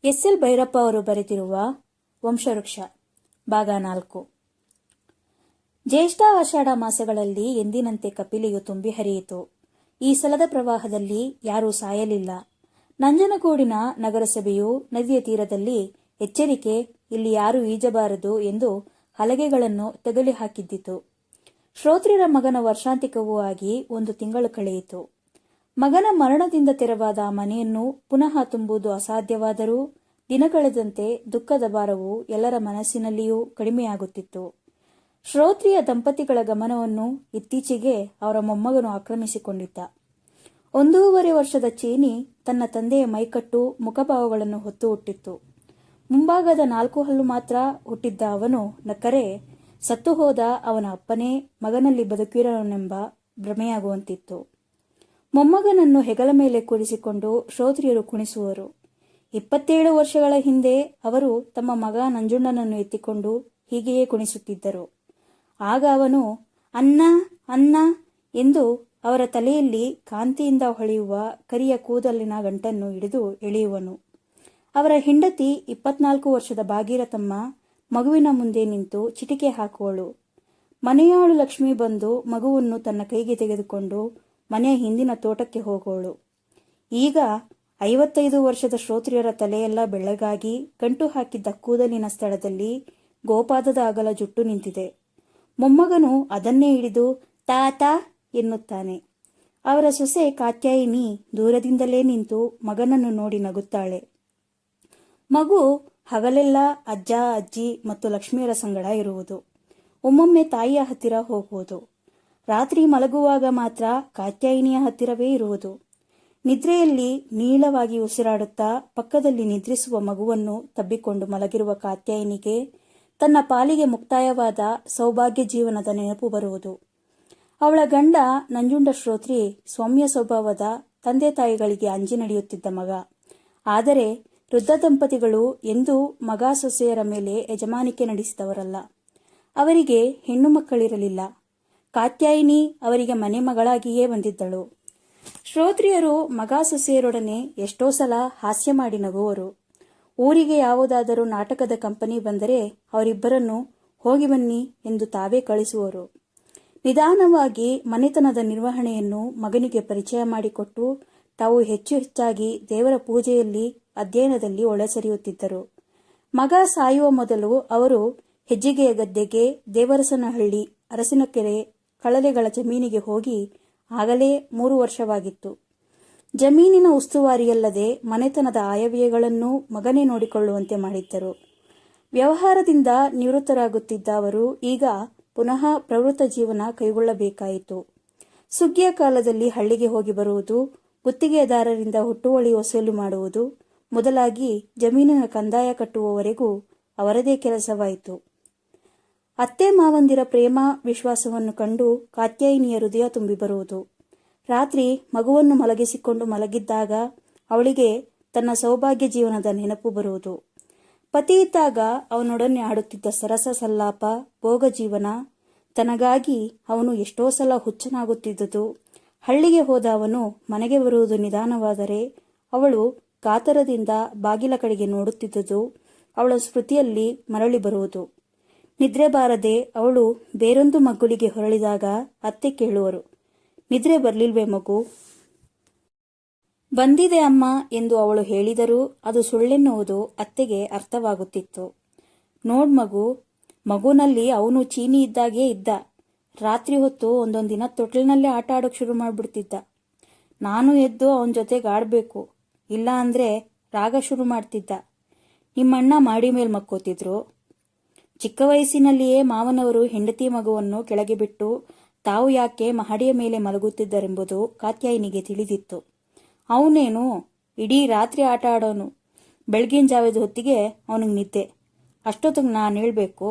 SL. Bhyrappa ಅವರು ಬರೆದಿರುವ ವಂಶವೃಕ್ಷ ಭಾಗ 4. ಜ್ಯೇಷ್ಠ ಆಷಾಢ ಮಾಸಗಳಲ್ಲಿ ಎಂದಿನಂತೆ ಕಪಿಲೆಯು ತುಂಬಿ ಹರಿಯಿತು. ಈ ಸಲದ ಪ್ರವಾಹದಲ್ಲಿ ಯಾರೂ ಸಾಯಲಿಲ್ಲ. ನಂಜನಗೂಡಿನ ನಗರಸಭೆಯು ನದಿಯ ತೀರದಲ್ಲಿ ಎಚ್ಚರಿಕೆ, ಇಲ್ಲಿ ಯಾರೂ ಈಜಬಾರದು ಎಂದು ಹಲಗೆಗಳನ್ನು ತಗಲಿ ಹಾಕಿದ್ದಿತು. ಶ್ರೋತ್ರಿಯರ ಮಗನ ವರ್ಷಾಂತಿಕವೂ ಆಗಿ 1 ತಿಂಗಳು ಕಳೆಯಿತು. ಮಗನ ಮರಣದಿಂದ ತೆರವಾದ ಆ ಮನೆಯನ್ನು ಪುನಃ ತುಂಬುವುದು ಅಸಾಧ್ಯವಾದರೂ ದಿನ ಕಳೆದಂತೆ ದುಃಖದ ಭಾರವು ಎಲ್ಲರ ಮನಸ್ಸಿನಲ್ಲಿಯೂ ಕಡಿಮೆಯಾಗುತ್ತಿತ್ತು. ಶ್ರೋತ್ರಿಯ ದಂಪತಿಗಳ ಗಮನವನ್ನು ಇತ್ತೀಚೆಗೆ ಅವರ ಮೊಮ್ಮಗನು ಆಕ್ರಮಿಸಿಕೊಂಡಿದ್ದ. 1.5 ವರ್ಷದ ಚೀನಿ ತನ್ನ ತಂದೆಯ ಮೈಕಟ್ಟು ಮುಖಭಾವಗಳನ್ನು ಹೊತ್ತು ಹುಟ್ಟಿತ್ತು. ಮುಂಭಾಗದ 4 ಹಲ್ಲು ಮಾತ್ರ ಹುಟ್ಟಿದ್ದ ಅವನು ನಕ್ಕರೆ ಸತ್ತು ಹೋದ ಅವನ ಅಪ್ಪನೇ ಮಗನಲ್ಲಿ ಬದುಕಿರೋನೆಂಬ ಭ್ರಮೆಯಾಗುವಂತಿತ್ತು. ಮೊಮ್ಮಗನನ್ನು ಹೆಗಲ ಮೇಲೆ ಕೂರಿಸಿಕೊಂಡು ಶ್ರೋತ್ರಿಯರು ಕುಣಿಸುವರು. 27 ವರ್ಷಗಳ ಹಿಂದೆ ಅವರು ತಮ್ಮ ಮಗ ನಂಜುಂಡನನ್ನು ಎತ್ತಿಕೊಂಡು ಹೀಗೆಯೇ ಕುಣಿಸುತ್ತಿದ್ದರು. ಆಗ ಅವನು ಅನ್ನ ಅನ್ನ ಎಂದು ಅವರ ತಲೆಯಲ್ಲಿ ಕಾಂತಿಯಿಂದ ಹೊಳೆಯುವ ಕರಿಯ ಕೂದಲಿನ ಗಂಟನ್ನು ಹಿಡಿದು ಎಳೆಯುವನು. ಅವರ ಹೆಂಡತಿ 24 ವರ್ಷದ ಭಾಗೀರಥಮ್ಮ ಮಗುವಿನ ಮುಂದೆ ನಿಂತು ಚಿಟಿಕೆ ಹಾಕುವಳು. ಮನೆಯಾಳು ಲಕ್ಷ್ಮಿ ಬಂದು ಮಗುವನ್ನು ತನ್ನ ಕೈಗೆ ತೆಗೆದುಕೊಂಡು ಮನೆಯ ಹಿಂದಿನ ತೋಟಕ್ಕೆ ಹೋಗುವಳು. ಈಗ 55 ವರ್ಷದ ಶ್ರೋತ್ರಿಯರ ತಲೆಯೆಲ್ಲ ಬೆಳ್ಳಗಾಗಿ ಗಂಟು ಹಾಕಿದ್ದ ಕೂದಲಿನ ಸ್ಥಳದಲ್ಲಿ ಗೋಪಾದದ ಅಗಲ ಜುಟ್ಟು ನಿಂತಿದೆ. ಮೊಮ್ಮಗನು ಅದನ್ನೇ ಹಿಡಿದು ತಾತ ಎನ್ನುತ್ತಾನೆ. ಅವರ ಸೊಸೆ ಕಾತ್ಯಾಯಿನಿ ದೂರದಿಂದಲೇ ನಿಂತು ಮಗನನ್ನು ನೋಡಿ ನಗುತ್ತಾಳೆ. ಮಗು ಹಗಲೆಲ್ಲ ಅಜ್ಜ ಅಜ್ಜಿ ಮತ್ತು ಲಕ್ಷ್ಮಿಯರ ಸಂಗಡ ಇರುವುದು. ಒಮ್ಮೊಮ್ಮೆ ತಾಯಿಯ ಹತ್ತಿರ ಹೋಗುವುದು. ರಾತ್ರಿ ಮಲಗುವಾಗ ಮಾತ್ರ ಕಾತ್ಯಾಯಿನಿಯ ಹತ್ತಿರವೇ ಇರುವುದು. ನಿದ್ರೆಯಲ್ಲಿ ನೀಳವಾಗಿ ಉಸಿರಾಡುತ್ತಾ ಪಕ್ಕದಲ್ಲಿ ನಿದ್ರಿಸುವ ಮಗುವನ್ನು ತಬ್ಬಿಕೊಂಡು ಮಲಗಿರುವ ಕಾತ್ಯಾಯಿನಿಗೆ ತನ್ನ ಪಾಲಿಗೆ ಮುಕ್ತಾಯವಾದ ಸೌಭಾಗ್ಯ ಜೀವನದ ನೆನಪು ಬರುವುದು. ಅವಳ ಗಂಡ ನಂಜುಂಡ ಶ್ರೋತ್ರಿ ಸೌಮ್ಯ ಸ್ವಭಾವದ ತಂದೆ ತಾಯಿಗಳಿಗೆ ಅಂಜಿ ನಡೆಯುತ್ತಿದ್ದ ಮಗ. ಆದರೆ ವೃದ್ಧ ದಂಪತಿಗಳು ಎಂದೂ ಮಗ ಸೊಸೆಯರ ಮೇಲೆ ಯಜಮಾನಿಕೆ ನಡೆಸಿದವರಲ್ಲ. ಅವರಿಗೆ ಹೆಣ್ಣು ಮಕ್ಕಳಿರಲಿಲ್ಲ. ಕಾತ್ಯಾಯಿನಿ ಅವರಿಗೆ ಮನೆ ಮಗಳಾಗಿಯೇ ಬಂದಿದ್ದಳು. ಶ್ರೋತ್ರಿಯರು ಮಗ ಸೊಸೆಯರೊಡನೆ ಎಷ್ಟೋ ಸಲ ಹಾಸ್ಯ ಮಾಡಿ ನಗುವರು. ಊರಿಗೆ ಯಾವುದಾದರೂ ನಾಟಕದ ಕಂಪನಿ ಬಂದರೆ ಅವರಿಬ್ಬರನ್ನು ಹೋಗಿ ಬನ್ನಿ ಎಂದು ತಾವೇ ಕಳಿಸುವರು. ನಿಧಾನವಾಗಿ ಮನೆತನದ ನಿರ್ವಹಣೆಯನ್ನು ಮಗನಿಗೆ ಪರಿಚಯ ಮಾಡಿಕೊಟ್ಟು ತಾವು ಹೆಚ್ಚು ಹೆಚ್ಚಾಗಿ ದೇವರ ಪೂಜೆಯಲ್ಲಿ ಅಧ್ಯಯನದಲ್ಲಿ ಒಳಸರಿಯುತ್ತಿದ್ದರು. ಮಗ ಸಾಯುವ ಮೊದಲು ಅವರು ಹೆಜ್ಜಿಗೆಯ ಗದ್ದೆಗೆ, ದೇವರಸನಹಳ್ಳಿ, ಅರಸಿನಕೆರೆ, ಕಳಲೆಗಳ ಜಮೀನಿಗೆ ಹೋಗಿ ಆಗಲೇ 3 ವರ್ಷವಾಗಿತ್ತು. ಜಮೀನಿನ ಉಸ್ತುವಾರಿಯಲ್ಲದೆ ಮನೆತನದ ಆಯವ್ಯಯಗಳನ್ನೂ ಮಗನೇ ನೋಡಿಕೊಳ್ಳುವಂತೆ ಮಾಡಿದ್ದರು. ವ್ಯವಹಾರದಿಂದ ನಿವೃತ್ತರಾಗುತ್ತಿದ್ದ ಅವರು ಈಗ ಪುನಃ ಪ್ರವೃತ್ತ ಜೀವನ ಕೈಗೊಳ್ಳಬೇಕಾಯಿತು. ಸುಗ್ಗಿಯ ಕಾಲದಲ್ಲಿ ಹಳ್ಳಿಗೆ ಹೋಗಿ ಬರುವುದು, ಗುತ್ತಿಗೆದಾರರಿಂದ ಹುಟ್ಟುವಳಿ ವಸೂಲಿ ಮಾಡುವುದು ಮೊದಲಾಗಿ ಜಮೀನಿನ ಕಂದಾಯ ಕಟ್ಟುವವರೆಗೂ ಅವರದೇ ಕೆಲಸವಾಯಿತು. ಅತ್ತೆ ಮಾವಂದಿರ ಪ್ರೇಮ ವಿಶ್ವಾಸವನ್ನು ಕಂಡು ಕಾತ್ಯಾಯಿನಿಯ ಹೃದಯ ತುಂಬಿ ಬರುವುದು. ರಾತ್ರಿ ಮಗುವನ್ನು ಮಲಗಿಸಿಕೊಂಡು ಮಲಗಿದ್ದಾಗ ಅವಳಿಗೆ ತನ್ನ ಸೌಭಾಗ್ಯ ಜೀವನದ ನೆನಪು ಬರುವುದು. ಪತಿ ಇದ್ದಾಗ ಅವನೊಡನೆ ಆಡುತ್ತಿದ್ದ ಸರಸ ಸಲ್ಲಾಪ, ಭೋಗ ಜೀವನ, ತನಗಾಗಿ ಅವನು ಎಷ್ಟೋ ಸಲ ಹುಚ್ಚನಾಗುತ್ತಿದ್ದುದು. ಹಳ್ಳಿಗೆ ಹೋದ ಅವನು ಮನೆಗೆ ಬರುವುದು ನಿಧಾನವಾದರೆ ಅವಳು ಕಾತರದಿಂದ ಬಾಗಿಲ ಕಡೆಗೆ ನೋಡುತ್ತಿದ್ದುದು ಅವಳ ಸ್ಮೃತಿಯಲ್ಲಿ ಮರಳಿ ಬರುವುದು. ನಿದ್ರೆ ಬಾರದೆ ಅವಳು ಬೇರೊಂದು ಮಗ್ಗುಲಿಗೆ ಹೊರಳಿದಾಗ ಅತ್ತೆ ಕೇಳುವರು, ನಿದ್ರೆ ಬರ್ಲಿಲ್ವೇ ಮಗು? ಬಂದಿದೆ ಅಮ್ಮ ಎಂದು ಅವಳು ಹೇಳಿದರೂ ಅದು ಸುಳ್ಳೆನ್ನುವುದು ಅತ್ತೆಗೆ ಅರ್ಥವಾಗುತ್ತಿತ್ತು. ನೋಡ್ ಮಗು, ಮಗುನಲ್ಲಿ ಅವನು ಚೀನಿ ಇದ್ದಾಗೇ ಇದ್ದ. ರಾತ್ರಿ ಹೊತ್ತು ಒಂದೊಂದು ದಿನ ತೊಟ್ಲಿನಲ್ಲೇ ಆಟ ಆಡೋಕೆ ಶುರು ಮಾಡ್ಬಿಡ್ತಿದ್ದ. ನಾನು ಎದ್ದು ಅವನ ಜೊತೆಗೆ ಆಡಬೇಕು, ಇಲ್ಲ ಅಂದ್ರೆ ರಾಗ ಶುರು ಮಾಡ್ತಿದ್ದ. ನಿಮ್ಮಣ್ಣ ಮಾಡಿ ಮೇಲೆ ಮಕ್ಕೋತಿದ್ರು. ಚಿಕ್ಕ ವಯಸ್ಸಿನಲ್ಲಿಯೇ ಮಾವನವರು ಹೆಂಡತಿ ಮಗುವನ್ನು ಕೆಳಗೆ ಬಿಟ್ಟು ತಾವು ಯಾಕೆ ಮಹಡಿಯ ಮೇಲೆ ಮಲಗುತ್ತಿದ್ದರೆಂಬುದು ಕಾತ್ಯಾಯಿನಿಗೆ ತಿಳಿದಿತ್ತು. ಅವನೇನು ಇಡೀ ರಾತ್ರಿ ಆಟ ಆಡೋನು. ಬೆಳಗಿನ ಜಾವದ ಹೊತ್ತಿಗೆ ಅವನಿಗೆ ನಿದ್ದೆ. ಅಷ್ಟೊತ್ತಿಗೆ ನಾನು ಹೇಳ್ಬೇಕು,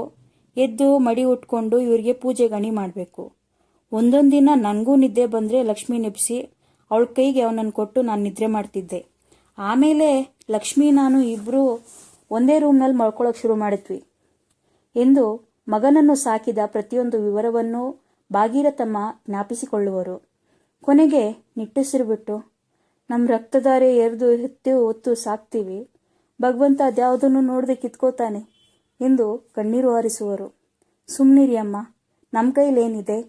ಎದ್ದು ಮಡಿ ಉಟ್ಕೊಂಡು ಇವರಿಗೆ ಪೂಜೆ ಗಣಿ ಮಾಡಬೇಕು. ಒಂದೊಂದು ದಿನ ನನಗೂ ನಿದ್ದೆ ಬಂದರೆ ಲಕ್ಷ್ಮಿ ನೆಪ್ಸಿ ಅವಳ ಕೈಗೆ ಅವನನ್ನು ಕೊಟ್ಟು ನಾನು ನಿದ್ರೆ ಮಾಡ್ತಿದ್ದೆ. ಆಮೇಲೆ ಲಕ್ಷ್ಮಿ ನಾನು ಇಬ್ಬರು ಒಂದೇ ರೂಮ್ನಲ್ಲಿ ಮಲ್ಕೊಳ್ಳೋಕೆ ಶುರು ಮಾಡಿದ್ವಿ ಎಂದು ಮಗನನ್ನು ಸಾಕಿದ ಪ್ರತಿಯೊಂದು ವಿವರವನ್ನೂ ಭಾಗೀರಥಮ್ಮ ಜ್ಞಾಪಿಸಿಕೊಳ್ಳುವರು. ಕೊನೆಗೆ ನಿಟ್ಟುಸಿರುಬಿಟ್ಟು, ನಮ್ಮ ರಕ್ತಧಾರೆ ಎರೆದು ಎತ್ತಿ ಹೊತ್ತು ಸಾಕ್ತೀವಿ, ಭಗವಂತ ಅದ್ಯಾವುದನ್ನು ನೋಡದೆ ಕಿತ್ಕೋತಾನೆ ಎಂದು ಕಣ್ಣೀರು ಹಾರಿಸುವರು. ಸುಮ್ನಿರಿ ಅಮ್ಮ, ನಮ್ಮ ಕೈಲೇನಿದೆ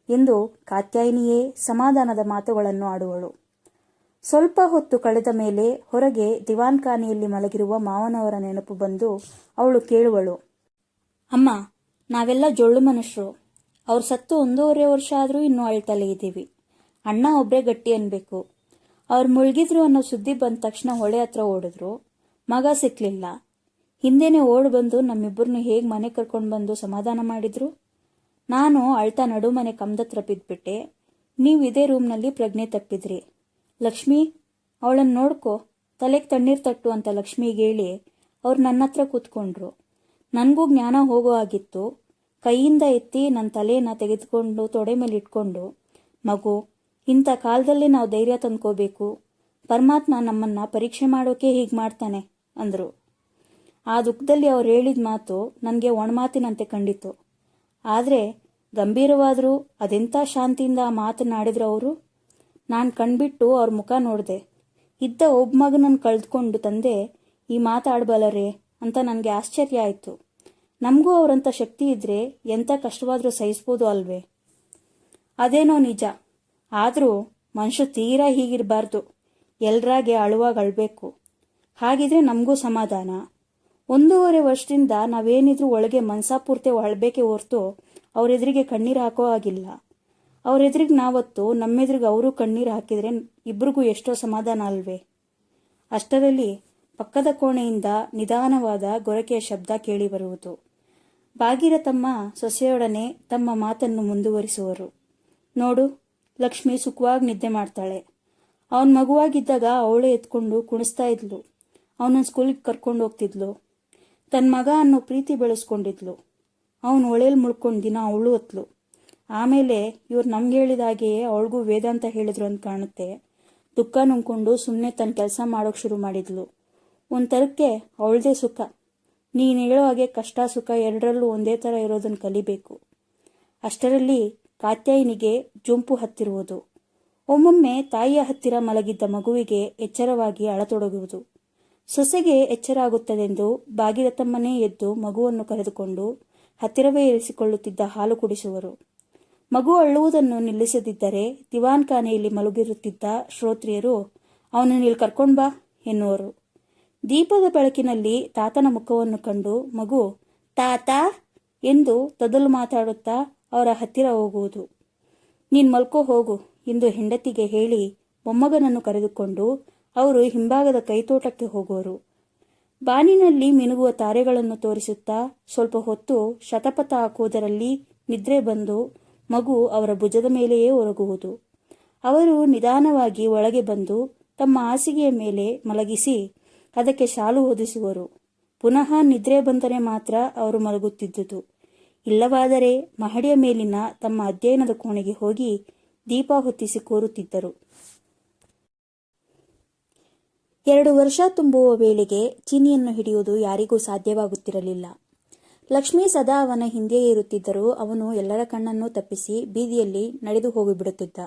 ಎಂದು ಕಾತ್ಯಾಯಿನಿಯೇ ಸಮಾಧಾನದ ಮಾತುಗಳನ್ನು ಆಡುವಳು. ಸ್ವಲ್ಪ ಹೊತ್ತು ಕಳೆದ ಮೇಲೆ ಹೊರಗೆ ದಿವಾನ್ ಖಾನೆಯಲ್ಲಿ ಮಲಗಿರುವ ಮಾವನವರ ನೆನಪು ಬಂದು ಅವಳು ಕೇಳುವಳು, ಅಮ್ಮ, ನಾವೆಲ್ಲ ಜೊಳ್ಳು ಮನುಷ್ಯರು. ಅವ್ರು ಸತ್ತು 1.5 ವರ್ಷ ಆದರೂ ಇನ್ನೂ ಅಳ್ತಲೇ ಇದ್ದೀವಿ. ಅಣ್ಣ ಒಬ್ಬರೇ ಗಟ್ಟಿ ಅನ್ಬೇಕು. ಅವ್ರು ಮುಳುಗಿದ್ರು ಅನ್ನೋ ಸುದ್ದಿ ಬಂದ ತಕ್ಷಣ ಹೊಳೆ ಹತ್ರ ಓಡಿದ್ರು. ಮಗ ಸಿಕ್ಲಿಲ್ಲ. ಹಿಂದೆನೆ ಓಡ್ ಬಂದು ನಮ್ಮಿಬ್ಬರನ್ನು ಹೇಗೆ ಮನೆ ಕರ್ಕೊಂಡು ಬಂದು ಸಮಾಧಾನ ಮಾಡಿದ್ರು. ನಾನು ಅಳ್ತಾ ನಡು ಮನೆ ಕಮ್ದತ್ರ ಬಿದ್ಬಿಟ್ಟೆ. ನೀವು ಇದೇ ರೂಮ್ನಲ್ಲಿ ಪ್ರಜ್ಞೆ ತಪ್ಪಿದ್ರಿ. ಲಕ್ಷ್ಮಿ, ಅವಳನ್ನು ನೋಡ್ಕೊ, ತಲೆಗೆ ತಣ್ಣೀರು ತಟ್ಟು ಅಂತ ಲಕ್ಷ್ಮಿಗೆ ಹೇಳಿ ಅವ್ರು ನನ್ನ ಹತ್ರ ಕೂತ್ಕೊಂಡ್ರು. ನನಗೂ ಜ್ಞಾನ ಹೋಗೋ ಆಗಿತ್ತು. ಕೈಯಿಂದ ಎತ್ತಿ ನನ್ನ ತಲೆನ ತೆಗೆದುಕೊಂಡು ತೊಡೆ ಮೇಲೆ ಇಟ್ಕೊಂಡು, ಮಗು, ಇಂಥ ಕಾಲದಲ್ಲಿ ನಾವು ಧೈರ್ಯ ತಂದ್ಕೋಬೇಕು. ಪರಮಾತ್ಮ ನಮ್ಮನ್ನ ಪರೀಕ್ಷೆ ಮಾಡೋಕೆ ಹೀಗೆ ಮಾಡ್ತಾನೆ ಅಂದರು. ಆ ದುಃಖದಲ್ಲಿ ಅವ್ರು ಹೇಳಿದ ಮಾತು ನನಗೆ ಒಣಮಾತಿನಂತೆ ಕಂಡಿತು. ಆದರೆ ಗಂಭೀರವಾದರೂ ಅದೆಂಥ ಶಾಂತಿಯಿಂದ ಆ ಮಾತನಾಡಿದ್ರು ಅವರು. ನಾನು ಕಣ್ಬಿಟ್ಟು ಅವ್ರ ಮುಖ ನೋಡಿದೆ. ಇದ್ದ ಒಬ್ಬ ಮಗನನ್ನು ಕಳೆದುಕೊಂಡು ತಂದೆ ಈ ಮಾತಾಡಬಲ್ಲರೇ ಅಂತ ನನಗೆ ಆಶ್ಚರ್ಯ ಆಯಿತು. ನಮಗೂ ಅವರಂಥ ಶಕ್ತಿ ಇದ್ರೆ ಎಂಥ ಕಷ್ಟವಾದರೂ ಸಹಿಸ್ಬೋದು ಅಲ್ವೇ? ಅದೇನೋ ನಿಜ. ಆದರೂ ಮನುಷ್ಯ ತೀರಾ ಹೀಗಿರಬಾರ್ದು. ಎಲ್ರಾಗೆ ಅಳುವಾಗ ಅಳಬೇಕು. ಹಾಗಿದ್ರೆ ನಮಗೂ ಸಮಾಧಾನ. 1.5 ವರ್ಷದಿಂದ ನಾವೇನಿದ್ರೂ ಒಳಗೆ ಮನ್ಸಾಪೂರ್ತಿ ಅಳಬೇಕೆ ಹೊರ್ತು ಅವರೆದುರಿಗೆ ಕಣ್ಣೀರು ಹಾಕೋ ಆಗಿಲ್ಲ. ಅವರೆದುರಿಗೆ ನಾವತ್ತು, ನಮ್ಮೆದುರಿಗೆ ಅವರು ಕಣ್ಣೀರು ಹಾಕಿದ್ರೆ ಇಬ್ರಿಗೂ ಎಷ್ಟೋ ಸಮಾಧಾನ ಅಲ್ವೇ? ಅಷ್ಟರಲ್ಲಿ ಪಕ್ಕದ ಕೋಣೆಯಿಂದ ನಿಧಾನವಾದ ಗೊರಕೆಯ ಶಬ್ದ ಕೇಳಿ ಬರುವುದು. ಭಾಗೀರಥಮ್ಮ ಸೊಸೆಯೊಡನೆ ತಮ್ಮ ಮಾತನ್ನು ಮುಂದುವರಿಸುವರು. ನೋಡು, ಲಕ್ಷ್ಮಿ ಸುಖವಾಗಿ ನಿದ್ದೆ ಮಾಡ್ತಾಳೆ. ಅವನ ಮಗುವಾಗಿದ್ದಾಗ ಅವಳೇ ಎತ್ಕೊಂಡು ಕುಣಿಸ್ತಾ ಇದ್ಲು. ಅವನನ್ನು ಸ್ಕೂಲಿಗೆ ಕರ್ಕೊಂಡು ಹೋಗ್ತಿದ್ಲು. ತನ್ನ ಮಗ ಅನ್ನೋ ಪ್ರೀತಿ ಬೆಳೆಸ್ಕೊಂಡಿದ್ಲು. ಅವನು ಒಳೇಲಿ ಮುಳ್ಕೊಂಡು ದಿನ ಅವಳು ಹೊತ್ಲು. ಆಮೇಲೆ ಇವ್ರು ನಮ್ಗೆ ಹೇಳಿದಾಗೆಯೇ ಅವಳಿಗೂ ವೇದಾಂತ ಹೇಳಿದ್ರು ಅಂತ ಕಾಣುತ್ತೆ. ದುಃಖ ನುಂಗ್ಕೊಂಡು ಸುಮ್ಮನೆ ತನ್ನ ಕೆಲಸ ಮಾಡೋಕೆ ಶುರು ಮಾಡಿದ್ಲು. ಒಂಥರಕ್ಕೆ ಅವಳದೇ ಸುಖ. ನೀನು ಹೇಳೋ ಹಾಗೆ ಕಷ್ಟ ಸುಖ ಎರಡರಲ್ಲೂ ಒಂದೇ ಥರ ಇರೋದನ್ನು ಕಲಿಬೇಕು. ಅಷ್ಟರಲ್ಲಿ ಕಾತ್ಯಾಯಿನಿಗೆ ಜೊಂಪು ಹತ್ತಿರುವುದು. ಒಮ್ಮೊಮ್ಮೆ ತಾಯಿಯ ಹತ್ತಿರ ಮಲಗಿದ್ದ ಮಗುವಿಗೆ ಎಚ್ಚರವಾಗಿ ಅಳತೊಡಗುವುದು. ಸೊಸೆಗೆ ಎಚ್ಚರ ಆಗುತ್ತದೆಂದು ಭಾಗೀರಥಮ್ಮನೇ ಎದ್ದು ಮಗುವನ್ನು ಕರೆದುಕೊಂಡು ಹತ್ತಿರವೇ ಇರಿಸಿಕೊಳ್ಳುತ್ತಿದ್ದ ಹಾಲು ಕುಡಿಸುವರು. ಮಗು ಅಳ್ಳುವುದನ್ನು ನಿಲ್ಲಿಸದಿದ್ದರೆ ದಿವಾನ್ ಖಾನೆಯಲ್ಲಿ ಮಲಗಿರುತ್ತಿದ್ದ ಶ್ರೋತ್ರಿಯರು ಅವನನ್ನು ಇಲ್ಲಿ ಕರ್ಕೊಂಡು ಬಾ ಎನ್ನುವರು. ದೀಪದ ಬೆಳಕಿನಲ್ಲಿ ತಾತನ ಮುಖವನ್ನು ಕಂಡು ಮಗು ತಾತ ಎಂದು ತೊದಲು ಮಾತಾಡುತ್ತಾ ಅವರ ಹತ್ತಿರ ಹೋಗುವುದು. ನೀನು ಮಲ್ಕೋ ಹೋಗು ಎಂದು ಹೆಂಡತಿಗೆ ಹೇಳಿ ಮೊಮ್ಮಗನನ್ನು ಕರೆದುಕೊಂಡು ಅವರು ಹಿಂಭಾಗದ ಕೈತೋಟಕ್ಕೆ ಹೋಗುವರು. ಬಾನಿನಲ್ಲಿ ಮಿನುಗುವ ತಾರೆಗಳನ್ನು ತೋರಿಸುತ್ತಾ ಸ್ವಲ್ಪ ಹೊತ್ತು ಶತಪಥ ಹಾಕುವುದರಲ್ಲಿ ನಿದ್ರೆ ಬಂದು ಮಗು ಅವರ ಭುಜದ ಮೇಲೆಯೇ ಒರಗುವುದು. ಅವರು ನಿಧಾನವಾಗಿ ಒಳಗೆ ಬಂದು ತಮ್ಮ ಹಾಸಿಗೆಯ ಮೇಲೆ ಮಲಗಿಸಿ ಅದಕ್ಕೆ ಶಾಲು ಹೊದಿಸುವರು. ಪುನಃ ನಿದ್ರೆ ಬಂದರೆ ಮಾತ್ರ ಅವರು ಮಲಗುತ್ತಿದ್ದುದು. ಇಲ್ಲವಾದರೆ ಮಹಡಿಯ ಮೇಲಿನ ತಮ್ಮ ಅಧ್ಯಯನದ ಕೋಣೆಗೆ ಹೋಗಿ ದೀಪ ಹೊತ್ತಿಸಿ ಕೋರುತ್ತಿದ್ದರು. 2 ವರ್ಷ ತುಂಬುವ ವೇಳೆಗೆ ಚೀನಿಯನ್ನು ಹಿಡಿಯುವುದು ಯಾರಿಗೂ ಸಾಧ್ಯವಾಗುತ್ತಿರಲಿಲ್ಲ. ಲಕ್ಷ್ಮೀ ಸದಾ ಅವನ ಹಿಂದೆಯೇ ಇರುತ್ತಿದ್ದರೂ ಅವನು ಎಲ್ಲರ ಕಣ್ಣನ್ನು ತಪ್ಪಿಸಿ ಬೀದಿಯಲ್ಲಿ ನಡೆದು ಹೋಗಿಬಿಡುತ್ತಿದ್ದ.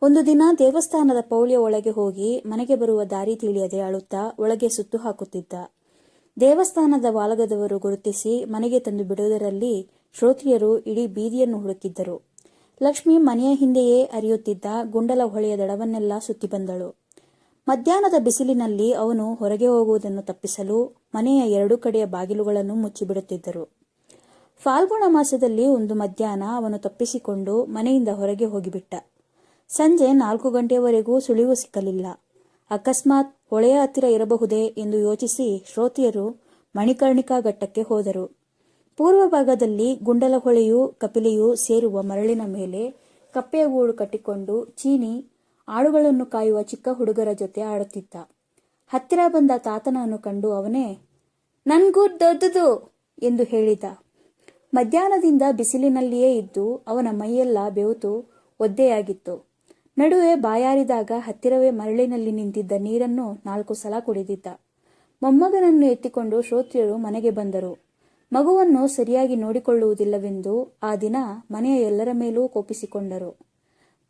ಒಂದು ದಿನ ದೇವಸ್ಥಾನದ ಪೌಳಿಯ ಒಳಗೆ ಹೋಗಿ ಮನೆಗೆ ಬರುವ ದಾರಿ ತಿಳಿಯದೆ ಅಳುತ್ತಾ ಒಳಗೆ ಸುತ್ತು ಹಾಕುತ್ತಿದ್ದ. ದೇವಸ್ಥಾನದ ವಾಲಗದವರು ಗುರುತಿಸಿ ಮನೆಗೆ ತಂದು ಬಿಡುವುದರಲ್ಲಿ ಶ್ರೋತ್ರಿಯರು ಇಡೀ ಬೀದಿಯನ್ನು ಹುಡುಕಿದ್ದರು. ಲಕ್ಷ್ಮಿ ಮನೆಯ ಹಿಂದೆಯೇ ಹರಿಯುತ್ತಿದ್ದ ಗುಂಡಲ ಹೊಳೆಯ ದಡವನ್ನೆಲ್ಲ ಸುತ್ತಿ ಬಂದಳು. ಮಧ್ಯಾಹ್ನದ ಬಿಸಿಲಿನಲ್ಲಿ ಅವನು ಹೊರಗೆ ಹೋಗುವುದನ್ನು ತಪ್ಪಿಸಲು ಮನೆಯ 2 ಕಡೆಯ ಬಾಗಿಲುಗಳನ್ನು ಮುಚ್ಚಿಬಿಡುತ್ತಿದ್ದರು. ಫಾಲ್ಗುಣ ಮಾಸದಲ್ಲಿ ಒಂದು ಮಧ್ಯಾಹ್ನ ಅವನು ತಪ್ಪಿಸಿಕೊಂಡು ಮನೆಯಿಂದ ಹೊರಗೆ ಹೋಗಿಬಿಟ್ಟ. ಸಂಜೆ 4 ಗಂಟೆಯವರೆಗೂ ಸುಳಿವು ಸಿಕ್ಕಲಿಲ್ಲ. ಅಕಸ್ಮಾತ್ ಹೊಳೆಯ ಹತ್ತಿರ ಇರಬಹುದೇ ಎಂದು ಯೋಚಿಸಿ ಶ್ರೋತ್ರಿಯರು ಮಣಿಕರ್ಣಿಕಾ ಘಟ್ಟಕ್ಕೆ ಹೋದರು. ಪೂರ್ವ ಭಾಗದಲ್ಲಿ ಗುಂಡಲ ಹೊಳೆಯೂ ಕಪಿಲೆಯೂ ಸೇರುವ ಮರಳಿನ ಮೇಲೆ ಕಪ್ಪೆಯ ಗೂಡು ಕಟ್ಟಿಕೊಂಡು ಚೀನಿ ಆಡುಗಳನ್ನು ಕಾಯುವ ಚಿಕ್ಕ ಹುಡುಗರ ಜೊತೆ ಆಡುತ್ತಿದ್ದ. ಹತ್ತಿರ ಬಂದ ತಾತನನ್ನು ಕಂಡು ಅವನೇ "ನನ್ಗೂ ದೊಡ್ಡದು" ಎಂದು ಹೇಳಿದ. ಮಧ್ಯಾಹ್ನದಿಂದ ಬಿಸಿಲಿನಲ್ಲಿಯೇ ಇದ್ದು ಅವನ ಮೈಯೆಲ್ಲ ಬೆವತು ಒದ್ದೆಯಾಗಿತ್ತು. ನಡುವೆ ಬಾಯಾರಿದಾಗ ಹತ್ತಿರವೇ ಮರಳಿನಲ್ಲಿ ನಿಂತಿದ್ದ ನೀರನ್ನು 4 ಸಲ ಕುಡಿದಿದ್ದ. ಮೊಮ್ಮಗನನ್ನು ಎತ್ತಿಕೊಂಡು ಶ್ರೋತ್ರಿಯರು ಮನೆಗೆ ಬಂದರು. ಮಗುವನ್ನು ಸರಿಯಾಗಿ ನೋಡಿಕೊಳ್ಳುವುದಿಲ್ಲವೆಂದು ಆ ದಿನ ಮನೆಯ ಎಲ್ಲರ ಮೇಲೂ ಕೋಪಿಸಿಕೊಂಡರು.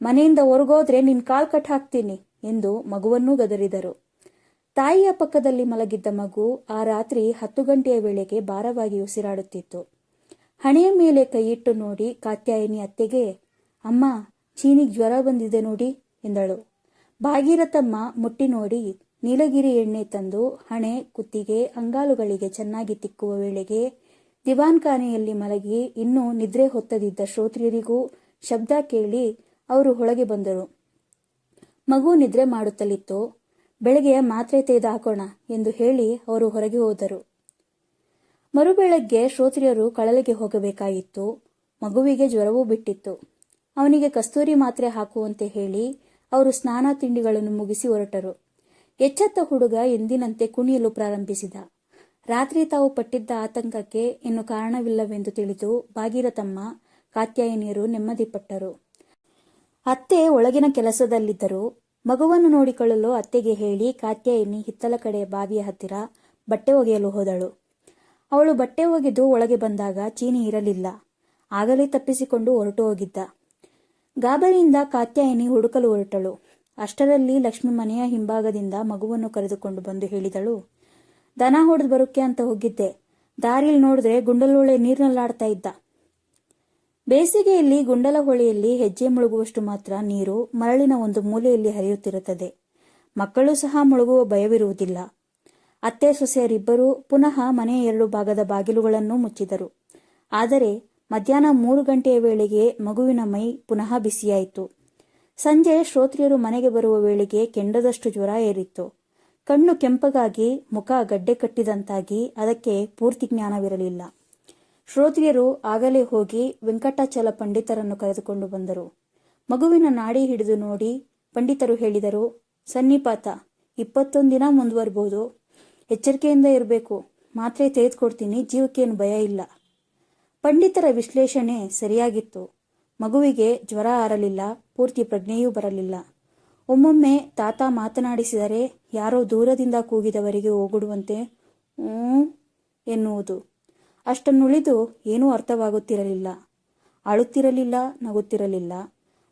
ಮನೆಯಿಂದ ಹೊರಗೋದ್ರೆ ನಿನ್ ಕಾಲ್ ಕಟ್ ಹಾಕ್ತೀನಿ ಎಂದು ಮಗುವನ್ನೂ ಗದರಿದರು. ತಾಯಿಯ ಪಕ್ಕದಲ್ಲಿ ಮಲಗಿದ್ದ ಮಗು ಆ ರಾತ್ರಿ 10 ಗಂಟೆಯ ವೇಳೆಗೆ ಭಾರವಾಗಿ ಉಸಿರಾಡುತ್ತಿತ್ತು. ಹಣೆಯ ಮೇಲೆ ಕೈಯಿಟ್ಟು ನೋಡಿ ಕಾತ್ಯಾಯಿನಿ ಅತ್ತೆಗೆ, ಅಮ್ಮ, ಚೀನಿಗೆ ಜ್ವರ ಬಂದಿದೆ ನೋಡಿ ಎಂದಳು. ಭಾಗೀರಥಮ್ಮ ಮುಟ್ಟಿ ನೋಡಿ ನೀಲಗಿರಿ ಎಣ್ಣೆ ತಂದು ಹಣೆ, ಕುತ್ತಿಗೆ, ಅಂಗಾಲುಗಳಿಗೆ ಚೆನ್ನಾಗಿ ತಿಕ್ಕುವ ವೇಳೆಗೆ ದಿವಾನ್ ಖಾನೆಯಲ್ಲಿ ಮಲಗಿ ಇನ್ನೂ ನಿದ್ರೆ ಹೊತ್ತದಿದ್ದ ಶ್ರೋತ್ರಿಯರಿಗೂ ಶಬ್ದ ಕೇಳಿ ಅವರು ಒಳಗೆ ಬಂದರು. ಮಗು ನಿದ್ರೆ ಮಾಡುತ್ತಲಿತ್ತು. ಬೆಳಗ್ಗೆ ಮಾತ್ರೆ ತೆಗೆದು ಹಾಕೋಣ ಎಂದು ಹೇಳಿ ಅವರು ಹೊರಗೆ ಹೋದರು. ಮರುಬೆಳಗ್ಗೆ ಶ್ರೋತ್ರಿಯರು ಕಳಲೆಗೆ ಹೋಗಬೇಕಾಗಿತ್ತು. ಮಗುವಿಗೆ ಜ್ವರವೂ ಬಿಟ್ಟಿತ್ತು. ಅವನಿಗೆ ಕಸ್ತೂರಿ ಮಾತ್ರೆ ಹಾಕುವಂತೆ ಹೇಳಿ ಅವರು ಸ್ನಾನ ತಿಂಡಿಗಳನ್ನು ಮುಗಿಸಿ ಹೊರಟರು. ಎಚ್ಚೆತ್ತ ಹುಡುಗ ಎಂದಿನಂತೆ ಕುಣಿಯಲು ಪ್ರಾರಂಭಿಸಿದ. ರಾತ್ರಿ ತಾವು ಪಟ್ಟಿದ್ದ ಆತಂಕಕ್ಕೆ ಇನ್ನು ಕಾರಣವಿಲ್ಲವೆಂದು ತಿಳಿದು ಭಾಗೀರಥಮ್ಮ, ಕಾತ್ಯಾಯಿನಿಯರು ನೆಮ್ಮದಿಪಟ್ಟರು. ಅತ್ತೆ ಒಳಗಿನ ಕೆಲಸದಲ್ಲಿದ್ದರು. ಮಗುವನ್ನು ನೋಡಿಕೊಳ್ಳಲು ಅತ್ತೆಗೆ ಹೇಳಿ ಕಾತ್ಯಾಯಿನಿ ಹಿತ್ತಲ ಕಡೆ ಬಾವಿಯ ಹತ್ತಿರ ಬಟ್ಟೆ ಒಗೆಯಲು ಹೋದಳು. ಅವಳು ಬಟ್ಟೆ ಒಗೆದು ಒಳಗೆ ಬಂದಾಗ ಚೀನಿ ಇರಲಿಲ್ಲ. ಆಗಲೇ ತಪ್ಪಿಸಿಕೊಂಡು ಹೊರಟು ಹೋಗಿದ್ದ. ಗಾಬರಿಯಿಂದ ಕಾತ್ಯಾಯಿನಿ ಹುಡುಕಲು ಹೊರಟಳು. ಅಷ್ಟರಲ್ಲಿ ಲಕ್ಷ್ಮಿ ಮನೆಯ ಹಿಂಭಾಗದಿಂದ ಮಗುವನ್ನು ಕರೆದುಕೊಂಡು ಬಂದು ಹೇಳಿದಳು, ದನ ಹೊಡೆದು ಬರೋಕ್ಕೆ ಅಂತ ಹೋಗಿದ್ದೆ. ದಾರಿಯಲ್ಲಿ ನೋಡಿದ್ರೆ ಗುಂಡಲಹೊಳೆ ನೀರಿನಲ್ಲಾಡ್ತಾ ಇದ್ದ. ಬೇಸಿಗೆಯಲ್ಲಿ ಗುಂಡಲ ಹೊಳೆಯಲ್ಲಿ ಹೆಜ್ಜೆ ಮುಳುಗುವಷ್ಟು ಮಾತ್ರ ನೀರು ಮರಳಿನ ಒಂದು ಮೂಲೆಯಲ್ಲಿ ಹರಿಯುತ್ತಿರುತ್ತದೆ. ಮಕ್ಕಳು ಸಹ ಮುಳುಗುವ ಭಯವಿರುವುದಿಲ್ಲ. ಅತ್ತೆ ಸೊಸೆಯರಿಬ್ಬರೂ ಪುನಃ ಮನೆಯ 2 ಭಾಗದ ಬಾಗಿಲುಗಳನ್ನು ಮುಚ್ಚಿದರು. ಆದರೆ ಮಧ್ಯಾಹ್ನ 3 ಗಂಟೆಯ ವೇಳೆಗೆ ಮಗುವಿನ ಮೈ ಪುನಃ ಬಿಸಿಯಾಯಿತು. ಸಂಜೆ ಶ್ರೋತ್ರಿಯರು ಮನೆಗೆ ಬರುವ ವೇಳೆಗೆ ಕೆಂಡದಷ್ಟು ಜ್ವರ ಏರಿತ್ತು. ಕಣ್ಣು ಕೆಂಪಗಾಗಿ, ಮುಖ ಗಡ್ಡೆ ಕಟ್ಟಿದಂತಾಗಿ ಅದಕ್ಕೆ ಪೂರ್ತಿ ಜ್ಞಾನವಿರಲಿಲ್ಲ. ಶ್ರೋತ್ರಿಯರು ಆಗಲೇ ಹೋಗಿ ವೆಂಕಟಾಚಲ ಪಂಡಿತರನ್ನು ಕರೆದುಕೊಂಡು ಬಂದರು. ಮಗುವಿನ ನಾಡಿ ಹಿಡಿದು ನೋಡಿ ಪಂಡಿತರು ಹೇಳಿದರು, ಸನ್ನಿಪಾತ 21 ದಿನ ಮುಂದುವರಬಹುದು. ಎಚ್ಚರಿಕೆಯಿಂದ ಇರಬೇಕು. ಮಾತ್ರೆ ತೆಗೆದುಕೊಡ್ತೀನಿ, ಜೀವಕ್ಕೇನು ಭಯ ಇಲ್ಲ. ಪಂಡಿತರ ವಿಶ್ಲೇಷಣೆ ಸರಿಯಾಗಿತ್ತು. ಮಗುವಿಗೆ ಜ್ವರ ಆರಲಿಲ್ಲ, ಪೂರ್ತಿ ಪ್ರಜ್ಞೆಯೂ ಬರಲಿಲ್ಲ. ಒಮ್ಮೊಮ್ಮೆ ತಾತ ಮಾತನಾಡಿಸಿದರೆ ಯಾರೋ ದೂರದಿಂದ ಕೂಗಿದವರಿಗೆ ಓಗುಡುವಂತೆ ಎನ್ನುವುದು. ಅಷ್ಟನ್ನುಳಿದು ಏನೂ ಅರ್ಥವಾಗುತ್ತಿರಲಿಲ್ಲ. ಅಳುತ್ತಿರಲಿಲ್ಲ, ನಗುತ್ತಿರಲಿಲ್ಲ.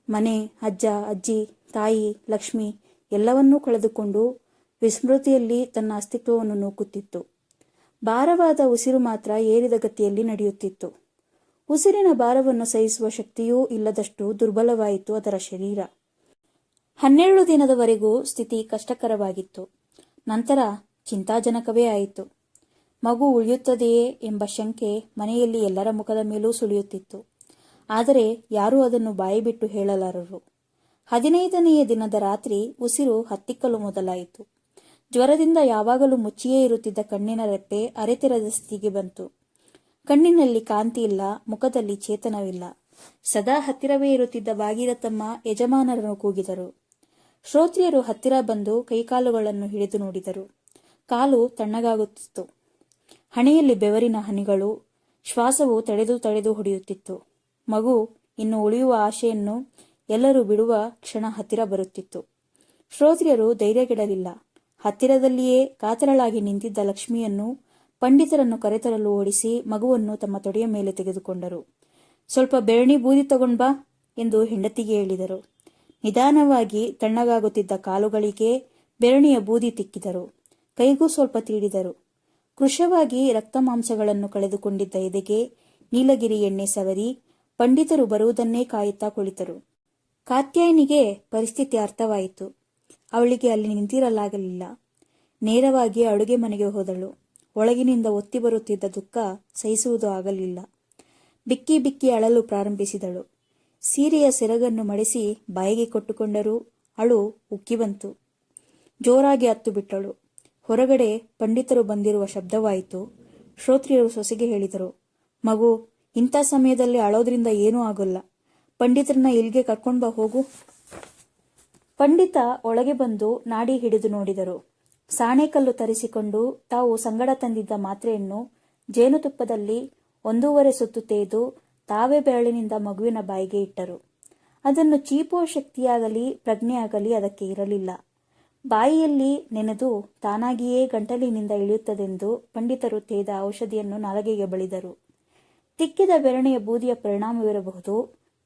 ಮನೆ, ಅಜ್ಜ, ಅಜ್ಜಿ, ತಾಯಿ, ಲಕ್ಷ್ಮಿ ಎಲ್ಲವನ್ನೂ ಕಳೆದುಕೊಂಡು ವಿಸ್ಮೃತಿಯಲ್ಲಿ ತನ್ನ ಅಸ್ತಿತ್ವವನ್ನು ನೂಕುತ್ತಿತ್ತು. ಭಾರವಾದ ಉಸಿರು ಮಾತ್ರ ಏರಿದ ಗತಿಯಲ್ಲಿ ನಡೆಯುತ್ತಿತ್ತು. ಉಸಿರಿನ ಭಾರವನ್ನು ಸಹಿಸುವ ಶಕ್ತಿಯೂ ಇಲ್ಲದಷ್ಟು ದುರ್ಬಲವಾಯಿತು ಅದರ ಶರೀರ. 12 ದಿನದವರೆಗೂ ಸ್ಥಿತಿ ಕಷ್ಟಕರವಾಗಿತ್ತು. ನಂತರ ಚಿಂತಾಜನಕವೇ ಆಯಿತು. ಮಗು ಉಳಿಯುತ್ತದೆಯೇ ಎಂಬ ಶಂಕೆ ಮನೆಯಲ್ಲಿ ಎಲ್ಲರ ಮುಖದ ಮೇಲೂ ಸುಳಿಯುತ್ತಿತ್ತು. ಆದರೆ ಯಾರೂ ಅದನ್ನು ಬಾಯಿಬಿಟ್ಟು ಹೇಳಲಾರರು. 15ನೆಯ ದಿನದ ರಾತ್ರಿ ಉಸಿರು ಹತ್ತಿಕ್ಕಲು ಮೊದಲಾಯಿತು. ಜ್ವರದಿಂದ ಯಾವಾಗಲೂ ಮುಚ್ಚಿಯೇ ಇರುತ್ತಿದ್ದ ಕಣ್ಣಿನ ರೆಪ್ಪೆ ಅರೆತೆರೆದ ಸ್ಥಿತಿಗೆ ಬಂತು. ಕಣ್ಣಿನಲ್ಲಿ ಕಾಂತಿ ಇಲ್ಲ, ಮುಖದಲ್ಲಿ ಚೇತನವಿಲ್ಲ. ಸದಾ ಹತ್ತಿರವೇ ಇರುತ್ತಿದ್ದ ಭಾಗೀರಥಮ್ಮ ಯಜಮಾನರನ್ನು ಕೂಗಿದರು. ಶ್ರೋತ್ರಿಯರು ಹತ್ತಿರ ಬಂದು ಕೈಕಾಲುಗಳನ್ನು ಹಿಡಿದು ನೋಡಿದರು. ಕಾಲು ತಣ್ಣಗಾಗುತ್ತಿತ್ತು. ಹಣೆಯಲ್ಲಿ ಬೆವರಿನ ಹನಿಗಳು. ಶ್ವಾಸವು ತಡೆದು ತಡೆದು ಹೊಡೆಯುತ್ತಿತ್ತು. ಮಗು ಇನ್ನು ಉಳಿಯುವ ಆಶೆಯನ್ನು ಎಲ್ಲರೂ ಬಿಡುವ ಕ್ಷಣ ಹತ್ತಿರ ಬರುತ್ತಿತ್ತು. ಶ್ರೋತ್ರಿಯರು ಧೈರ್ಯಗೆಡಲಿಲ್ಲ. ಹತ್ತಿರದಲ್ಲಿಯೇ ಕಾತರಳಾಗಿ ನಿಂತಿದ್ದ ಲಕ್ಷ್ಮಿಯನ್ನು ಪಂಡಿತರನ್ನು ಕರೆತರಲು ಓಡಿಸಿ ಮಗುವನ್ನು ತಮ್ಮ ತೊಡೆಯ ಮೇಲೆ ತೆಗೆದುಕೊಂಡರು. ಸ್ವಲ್ಪ ಬೆರಣಿ ಬೂದಿ ತಗೊಂಡ್ ಬಾ ಎಂದು ಹೆಂಡತಿಗೆ ಹೇಳಿದರು. ನಿಧಾನವಾಗಿ ತಣ್ಣಗಾಗುತ್ತಿದ್ದ ಕಾಲುಗಳಿಗೆ ಬೆರಣಿಯ ಬೂದಿ ತಿಕ್ಕಿದರು. ಕೈಗೂ ಸ್ವಲ್ಪ ತೀಡಿದರು. ಕೃಶವಾಗಿ ರಕ್ತ ಮಾಂಸಗಳನ್ನು ಕಳೆದುಕೊಂಡಿದ್ದ ಎದೆಗೆ ನೀಲಗಿರಿ ಎಣ್ಣೆ ಸವರಿ ಪಂಡಿತರು ಬರುವುದನ್ನೇ ಕಾಯುತ್ತಾ ಕುಳಿತರು. ಕಾತ್ಯಾಯಿನಿಗೆ ಪರಿಸ್ಥಿತಿ ಅರ್ಥವಾಯಿತು. ಅವಳಿಗೆ ಅಲ್ಲಿ ನಿಂತಿರಲಾಗಲಿಲ್ಲ. ನೇರವಾಗಿ ಅಡುಗೆ ಮನೆಗೆ ಹೋದಳು. ಒಳಗಿನಿಂದ ಒತ್ತಿ ಬರುತ್ತಿದ್ದ ದುಃಖ ಸಹಿಸುವುದು ಆಗಲಿಲ್ಲ. ಬಿಕ್ಕಿ ಬಿಕ್ಕಿ ಅಳಲು ಪ್ರಾರಂಭಿಸಿದಳು. ಸೀರೆಯ ಸೆರಗನ್ನು ಮಡಿಸಿ ಬಾಯಿಗೆ ಕೊಟ್ಟುಕೊಂಡರೂ ಅಳು ಉಕ್ಕಿ ಬಂತು. ಜೋರಾಗಿ ಹತ್ತು ಬಿಟ್ಟಳು. ಹೊರಗಡೆ ಪಂಡಿತರು ಬಂದಿರುವ ಶಬ್ದವಾಯಿತು. ಶ್ರೋತ್ರಿಯರು ಸೊಸೆಗೆ ಹೇಳಿದರು, ಮಗು, ಇಂಥ ಸಮಯದಲ್ಲಿ ಅಳೋದ್ರಿಂದ ಏನೂ ಆಗೋಲ್ಲ. ಪಂಡಿತರನ್ನ ಇಲ್ಲಿಗೆ ಕರ್ಕೊಂಡ್ ಬಾ, ಹೋಗು. ಪಂಡಿತ ಒಳಗೆ ಬಂದು ನಾಡಿ ಹಿಡಿದು ನೋಡಿದರು. ಸಾಣೆಕಲ್ಲು ತರಿಸಿಕೊಂಡು ತಾವು ಸಂಗಡ ತಂದಿದ್ದ ಮಾತ್ರೆಯನ್ನು ಜೇನುತುಪ್ಪದಲ್ಲಿ 1.5 ಸುತ್ತು ತೇದು ತಾವೇ ಬೆರಳಿನಿಂದ ಮಗುವಿನ ಬಾಯಿಗೆ ಇಟ್ಟರು. ಅದನ್ನು ಚೀಪುವ ಶಕ್ತಿಯಾಗಲಿ ಪ್ರಜ್ಞೆಯಾಗಲಿ ಅದಕ್ಕೆ ಇರಲಿಲ್ಲ. ಬಾಯಿಯಲ್ಲಿ ನೆನೆದು ತಾನಾಗಿಯೇ ಗಂಟಲಿನಿಂದ ಇಳಿಯುತ್ತದೆಂದು ಪಂಡಿತರು ತೇದ ಔಷಧಿಯನ್ನು ನಾಲಗೆಗೆ ಬಳಿದರು. ತಿಕ್ಕಿದ ಬೆರಳೆಯ ಬೂದಿಯ ಪರಿಣಾಮವಿರಬಹುದು.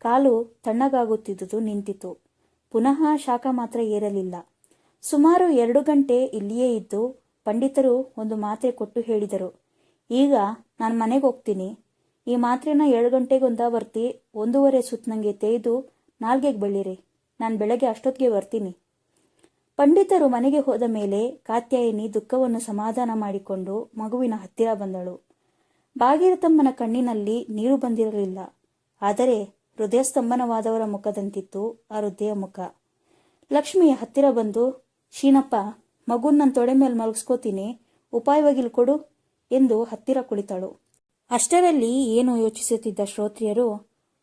ಕಾಲು ತಣ್ಣಗಾಗುತ್ತಿದ್ದುದು ನಿಂತಿತು. ಪುನಃ ಶಾಖ ಮಾತ್ರ ಏರಲಿಲ್ಲ. ಸುಮಾರು 2 ಗಂಟೆ ಇಲ್ಲಿಯೇ ಇದ್ದು ಪಂಡಿತರು ಒಂದು ಮಾತ್ರೆ ಕೊಟ್ಟು ಹೇಳಿದರು, ಈಗ ನಾನು ಮನೆಗೆ ಹೋಗ್ತೀನಿ. ಈ ಮಾತ್ರೆನ 7 ಗಂಟೆಗೊಂದ ಬರ್ತಿ 1.5 ಸುತ್ತನಂಗೆ ತೇಯ್ದು ನಾಲ್ಗೆಗೆ ಬಳ್ಳಿರಿ. ನಾನು ಬೆಳಗ್ಗೆ ಅಷ್ಟೊತ್ತಿಗೆ ಬರ್ತೀನಿ. ಪಂಡಿತರು ಮನೆಗೆ ಹೋದ ಮೇಲೆ ಕಾತ್ಯಾಯಿನಿ ದುಃಖವನ್ನು ಸಮಾಧಾನ ಮಾಡಿಕೊಂಡು ಮಗುವಿನ ಹತ್ತಿರ ಬಂದಳು. ಭಾಗೀರಥಮ್ಮನ ಕಣ್ಣಿನಲ್ಲಿ ನೀರು ಬಂದಿರಲಿಲ್ಲ. ಆದರೆ ಹೃದಯಸ್ತಂಭನವಾದವರ ಮುಖದಂತಿತ್ತು ಆ ವೃದ್ಧೆಯ ಮುಖ. ಲಕ್ಷ್ಮಿಯ ಹತ್ತಿರ ಬಂದು, ಶೀನಪ್ಪ, ಮಗುನ್ ನನ್ನ ತೊಡೆ ಮೇಲೆ ಮಲಗಿಸ್ಕೋತೀನಿ, ಉಪಾಯವಾಗಿಲ್ ಕೊಡು ಎಂದು ಹತ್ತಿರ ಕುಳಿತಳು. ಅಷ್ಟರಲ್ಲಿ ಏನು ಯೋಚಿಸುತ್ತಿದ್ದ ಶ್ರೋತ್ರಿಯರು,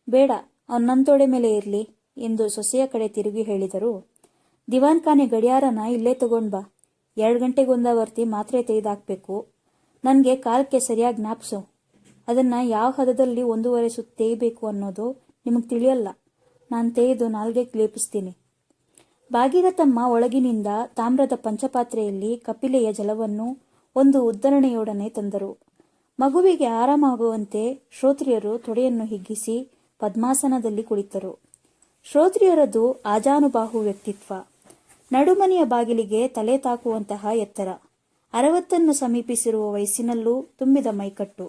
ಬೇಡ, ಅವನು ನನ್ನ ತೊಡೆ ಮೇಲೆ ಇರಲಿ ಎಂದು ಸೊಸೆಯ ಕಡೆ ತಿರುಗಿ ಹೇಳಿದರು. ದಿವಾನ್ ಖಾನೆ ಗಡಿಯಾರನ ಇಲ್ಲೇ ತಗೊಂಡ್ ಬಾ. 2 ಗಂಟೆಗೊಂದ ವರ್ತಿ ಮಾತ್ರೆ ತೆಗೆದಾಕ್ಬೇಕು. ನನಗೆ ಕಾಲಕ್ಕೆ ಸರಿಯಾಗಿ ಜ್ಞಾಪಿಸು. ಅದನ್ನ ಯಾವ ಹದದಲ್ಲಿ 1.5 ಸುತ್ತು ತೇಯ್ಬೇಕು ಅನ್ನೋದು ನಿಮಗೆ ತಿಳಿಯಲ್ಲ. ನಾನು ತೇಯ್ದು ನಾಲ್ಗೆಗೆ ಲೇಪಿಸ್ತೀನಿ. ಭಾಗೀರಥಮ್ಮ ಒಳಗಿನಿಂದ ತಾಮ್ರದ ಪಂಚಪಾತ್ರೆಯಲ್ಲಿ ಕಪಿಲೆಯ ಜಲವನ್ನು ಒಂದು ಉದ್ದರಣೆಯೊಡನೆ ತಂದರು. ಮಗುವಿಗೆ ಆರಾಮಾಗುವಂತೆ ಶ್ರೋತ್ರಿಯರು ತೊಡೆಯನ್ನು ಹಿಗ್ಗಿಸಿ ಪದ್ಮಾಸನದಲ್ಲಿ ಕುಳಿತರು. ಶ್ರೋತ್ರಿಯರದು ಆಜಾನುಬಾಹು ವ್ಯಕ್ತಿತ್ವ. ನಡುಮನೆಯ ಬಾಗಿಲಿಗೆ ತಲೆ ತಾಕುವಂತಹ ಎತ್ತರ, 60 ಸಮೀಪಿಸಿರುವ ವಯಸ್ಸಿನಲ್ಲೂ ತುಂಬಿದ ಮೈಕಟ್ಟು,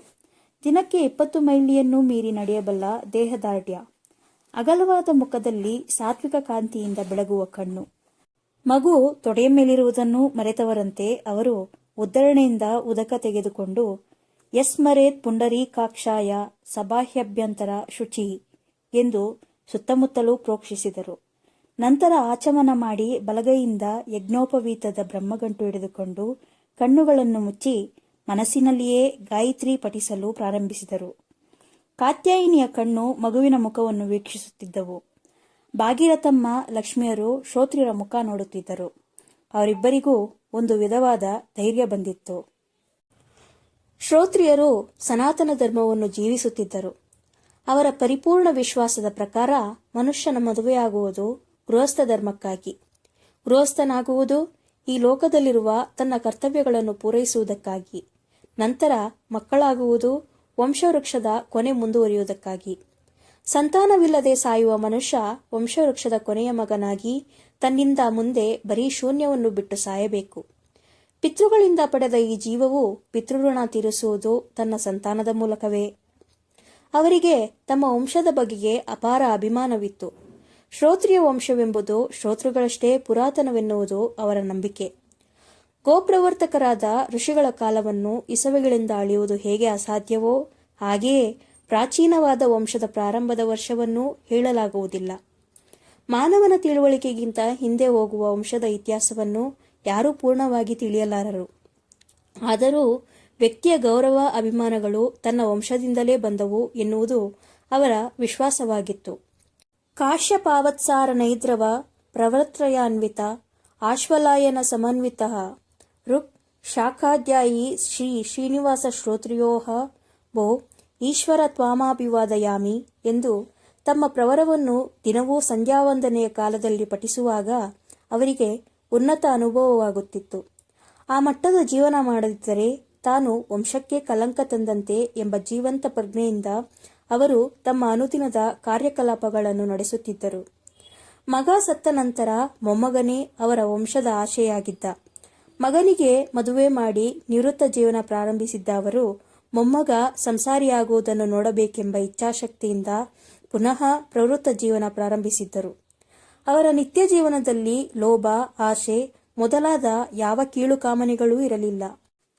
ದಿನಕ್ಕೆ 20 ಮೈಲಿಯನ್ನೂ ಮೀರಿ ನಡೆಯಬಲ್ಲ ದೇಹದಾರ್ಢ್ಯ, ಅಗಲವಾದ ಮುಖದಲ್ಲಿ ಸಾತ್ವಿಕ ಕಾಂತಿಯಿಂದ ಬೆಳಗುವ ಕಣ್ಣು. ಮಗು ತೊಡೆಯ ಮೇಲಿರುವುದನ್ನು ಮರೆತವರಂತೆ ಅವರು ಉದ್ದರಣೆಯಿಂದ ಉದಕ ತೆಗೆದುಕೊಂಡು ಯಸ್ಮರೇತ್ ಪುಂಡರೀಕಾಕ್ಷಾಯ ಸಬಾಹ್ಯಭ್ಯಂತರ ಶುಚಿ ಎಂದು ಸುತ್ತಮುತ್ತಲೂ ಪ್ರೋಕ್ಷಿಸಿದರು. ನಂತರ ಆಚಮನ ಮಾಡಿ ಬಲಗೈಯಿಂದ ಯಜ್ಞೋಪವೀತದ ಬ್ರಹ್ಮಗಂಟು ಹಿಡಿದುಕೊಂಡು ಕಣ್ಣುಗಳನ್ನು ಮುಚ್ಚಿ ಮನಸ್ಸಿನಲ್ಲಿಯೇ ಗಾಯತ್ರಿ ಪಠಿಸಲು ಪ್ರಾರಂಭಿಸಿದರು. ಕಾತ್ಯಾಯಿನಿಯ ಕಣ್ಣು ಮಗುವಿನ ಮುಖವನ್ನು ವೀಕ್ಷಿಸುತ್ತಿದ್ದವು. ಭಾಗೀರಥಮ್ಮ ಲಕ್ಷ್ಮಿಯರು ಶ್ರೋತ್ರಿಯರ ಮುಖ ನೋಡುತ್ತಿದ್ದರು. ಅವರಿಬ್ಬರಿಗೂ ಒಂದು ವಿಧವಾದ ಧೈರ್ಯ ಬಂದಿತ್ತು. ಶ್ರೋತ್ರಿಯರು ಸನಾತನ ಧರ್ಮವನ್ನು ಜೀವಿಸುತ್ತಿದ್ದರು. ಅವರ ಪರಿಪೂರ್ಣ ವಿಶ್ವಾಸದ ಪ್ರಕಾರ ಮನುಷ್ಯನ ಮದುವೆಯಾಗುವುದು ಗೃಹಸ್ಥ ಧರ್ಮಕ್ಕಾಗಿ, ಗೃಹಸ್ಥನಾಗುವುದು ಈ ಲೋಕದಲ್ಲಿರುವ ತನ್ನ ಕರ್ತವ್ಯಗಳನ್ನು ಪೂರೈಸುವುದಕ್ಕಾಗಿ, ನಂತರ ಮಕ್ಕಳಾಗುವುದು ವಂಶವೃಕ್ಷದ ಕೊನೆ ಮುಂದುವರಿಯುವುದಕ್ಕಾಗಿ. ಸಂತಾನವಿಲ್ಲದೆ ಸಾಯುವ ಮನುಷ್ಯ ವಂಶವೃಕ್ಷದ ಕೊನೆಯ ಮಗನಾಗಿ ತನ್ನಿಂದ ಮುಂದೆ ಬರೀ ಶೂನ್ಯವನ್ನು ಬಿಟ್ಟು ಸಾಯಬೇಕು. ಪಿತೃಗಳಿಂದ ಪಡೆದ ಈ ಜೀವವು ಪಿತೃಋಣ ತೀರಿಸುವುದು ತನ್ನ ಸಂತಾನದ ಮೂಲಕವೇ. ಅವರಿಗೆ ತಮ್ಮ ವಂಶದ ಬಗೆಗೆ ಅಪಾರ ಅಭಿಮಾನವಿತ್ತು. ಶ್ರೋತ್ರಿಯ ವಂಶವೆಂಬುದು ಶ್ರೋತೃಗಳಷ್ಟೇ ಪುರಾತನವೆನ್ನುವುದು ಅವರ ನಂಬಿಕೆ. ಗೋಪ್ರವರ್ತಕರಾದ ಋಷಿಗಳ ಕಾಲವನ್ನು ಇಸವೆಗಳಿಂದ ಅಳೆಯುವುದು ಹೇಗೆ ಅಸಾಧ್ಯವೋ ಹಾಗೆಯೇ ಪ್ರಾಚೀನವಾದ ವಂಶದ ಪ್ರಾರಂಭದ ವರ್ಷವನ್ನು ಹೇಳಲಾಗುವುದಿಲ್ಲ. ಮಾನವನ ತಿಳುವಳಿಕೆಗಿಂತ ಹಿಂದೆ ಹೋಗುವ ವಂಶದ ಇತಿಹಾಸವನ್ನು ಯಾರೂ ಪೂರ್ಣವಾಗಿ ತಿಳಿಯಲಾರರು. ಆದರೂ ವ್ಯಕ್ತಿಯ ಗೌರವ ಅಭಿಮಾನಗಳು ತನ್ನ ವಂಶದಿಂದಲೇ ಬಂದವು ಎನ್ನುವುದು ಅವರ ವಿಶ್ವಾಸವಾಗಿತ್ತು. ಕಾಶ್ಯಪಾವತ್ಸಾರ ನೈದ್ರವ ಪ್ರವೃತ್ರಯಾನ್ವಿತ ಆಶ್ವಲಾಯನ ಸಮನ್ವಿತ ಋಕ್ ಶಾಖಾಧ್ಯಾಯಿ ಶ್ರೀ ಶ್ರೀನಿವಾಸ ಶ್ರೋತ್ರಿಯೋಹ ಭೋ ಈಶ್ವರ ತ್ವಾಮಾಭಿವಾದಯಾಮಿ ಎಂದು ತಮ್ಮ ಪ್ರವರವನ್ನು ದಿನವೂ ಸಂಧ್ಯಾವಂದನೆಯ ಕಾಲದಲ್ಲಿ ಪಠಿಸುವಾಗ ಅವರಿಗೆ ಉನ್ನತ ಅನುಭವವಾಗುತ್ತಿತ್ತು. ಆ ಮಟ್ಟದ ಜೀವನ ಮಾಡದಿದ್ದರೆ ತಾನು ವಂಶಕ್ಕೆ ಕಲಂಕ ತಂದಂತೆ ಎಂಬ ಜೀವಂತ ಪ್ರಜ್ಞೆಯಿಂದ ಅವರು ತಮ್ಮ ಅನುದಿನದ ಕಾರ್ಯಕಲಾಪಗಳನ್ನು ನಡೆಸುತ್ತಿದ್ದರು. ಮಗ ಸತ್ತ ನಂತರ ಮೊಮ್ಮಗನೇ ಅವರ ವಂಶದ ಆಶೆಯಾಗಿದ್ದ. ಮಗನಿಗೆ ಮದುವೆ ಮಾಡಿ ನಿವೃತ್ತ ಜೀವನ ಪ್ರಾರಂಭಿಸಿದ್ದ ಅವರು ಮೊಮ್ಮಗ ಸಂಸಾರಿಯಾಗುವುದನ್ನು ನೋಡಬೇಕೆಂಬ ಇಚ್ಛಾಶಕ್ತಿಯಿಂದ ಪುನಃ ಪ್ರವೃತ್ತ ಜೀವನ ಪ್ರಾರಂಭಿಸಿದ್ದರು. ಅವರ ನಿತ್ಯ ಜೀವನದಲ್ಲಿ ಲೋಭ, ಆಶೆ ಮೊದಲಾದ ಯಾವ ಕೀಳು ಕಾಮನೆಗಳೂ ಇರಲಿಲ್ಲ.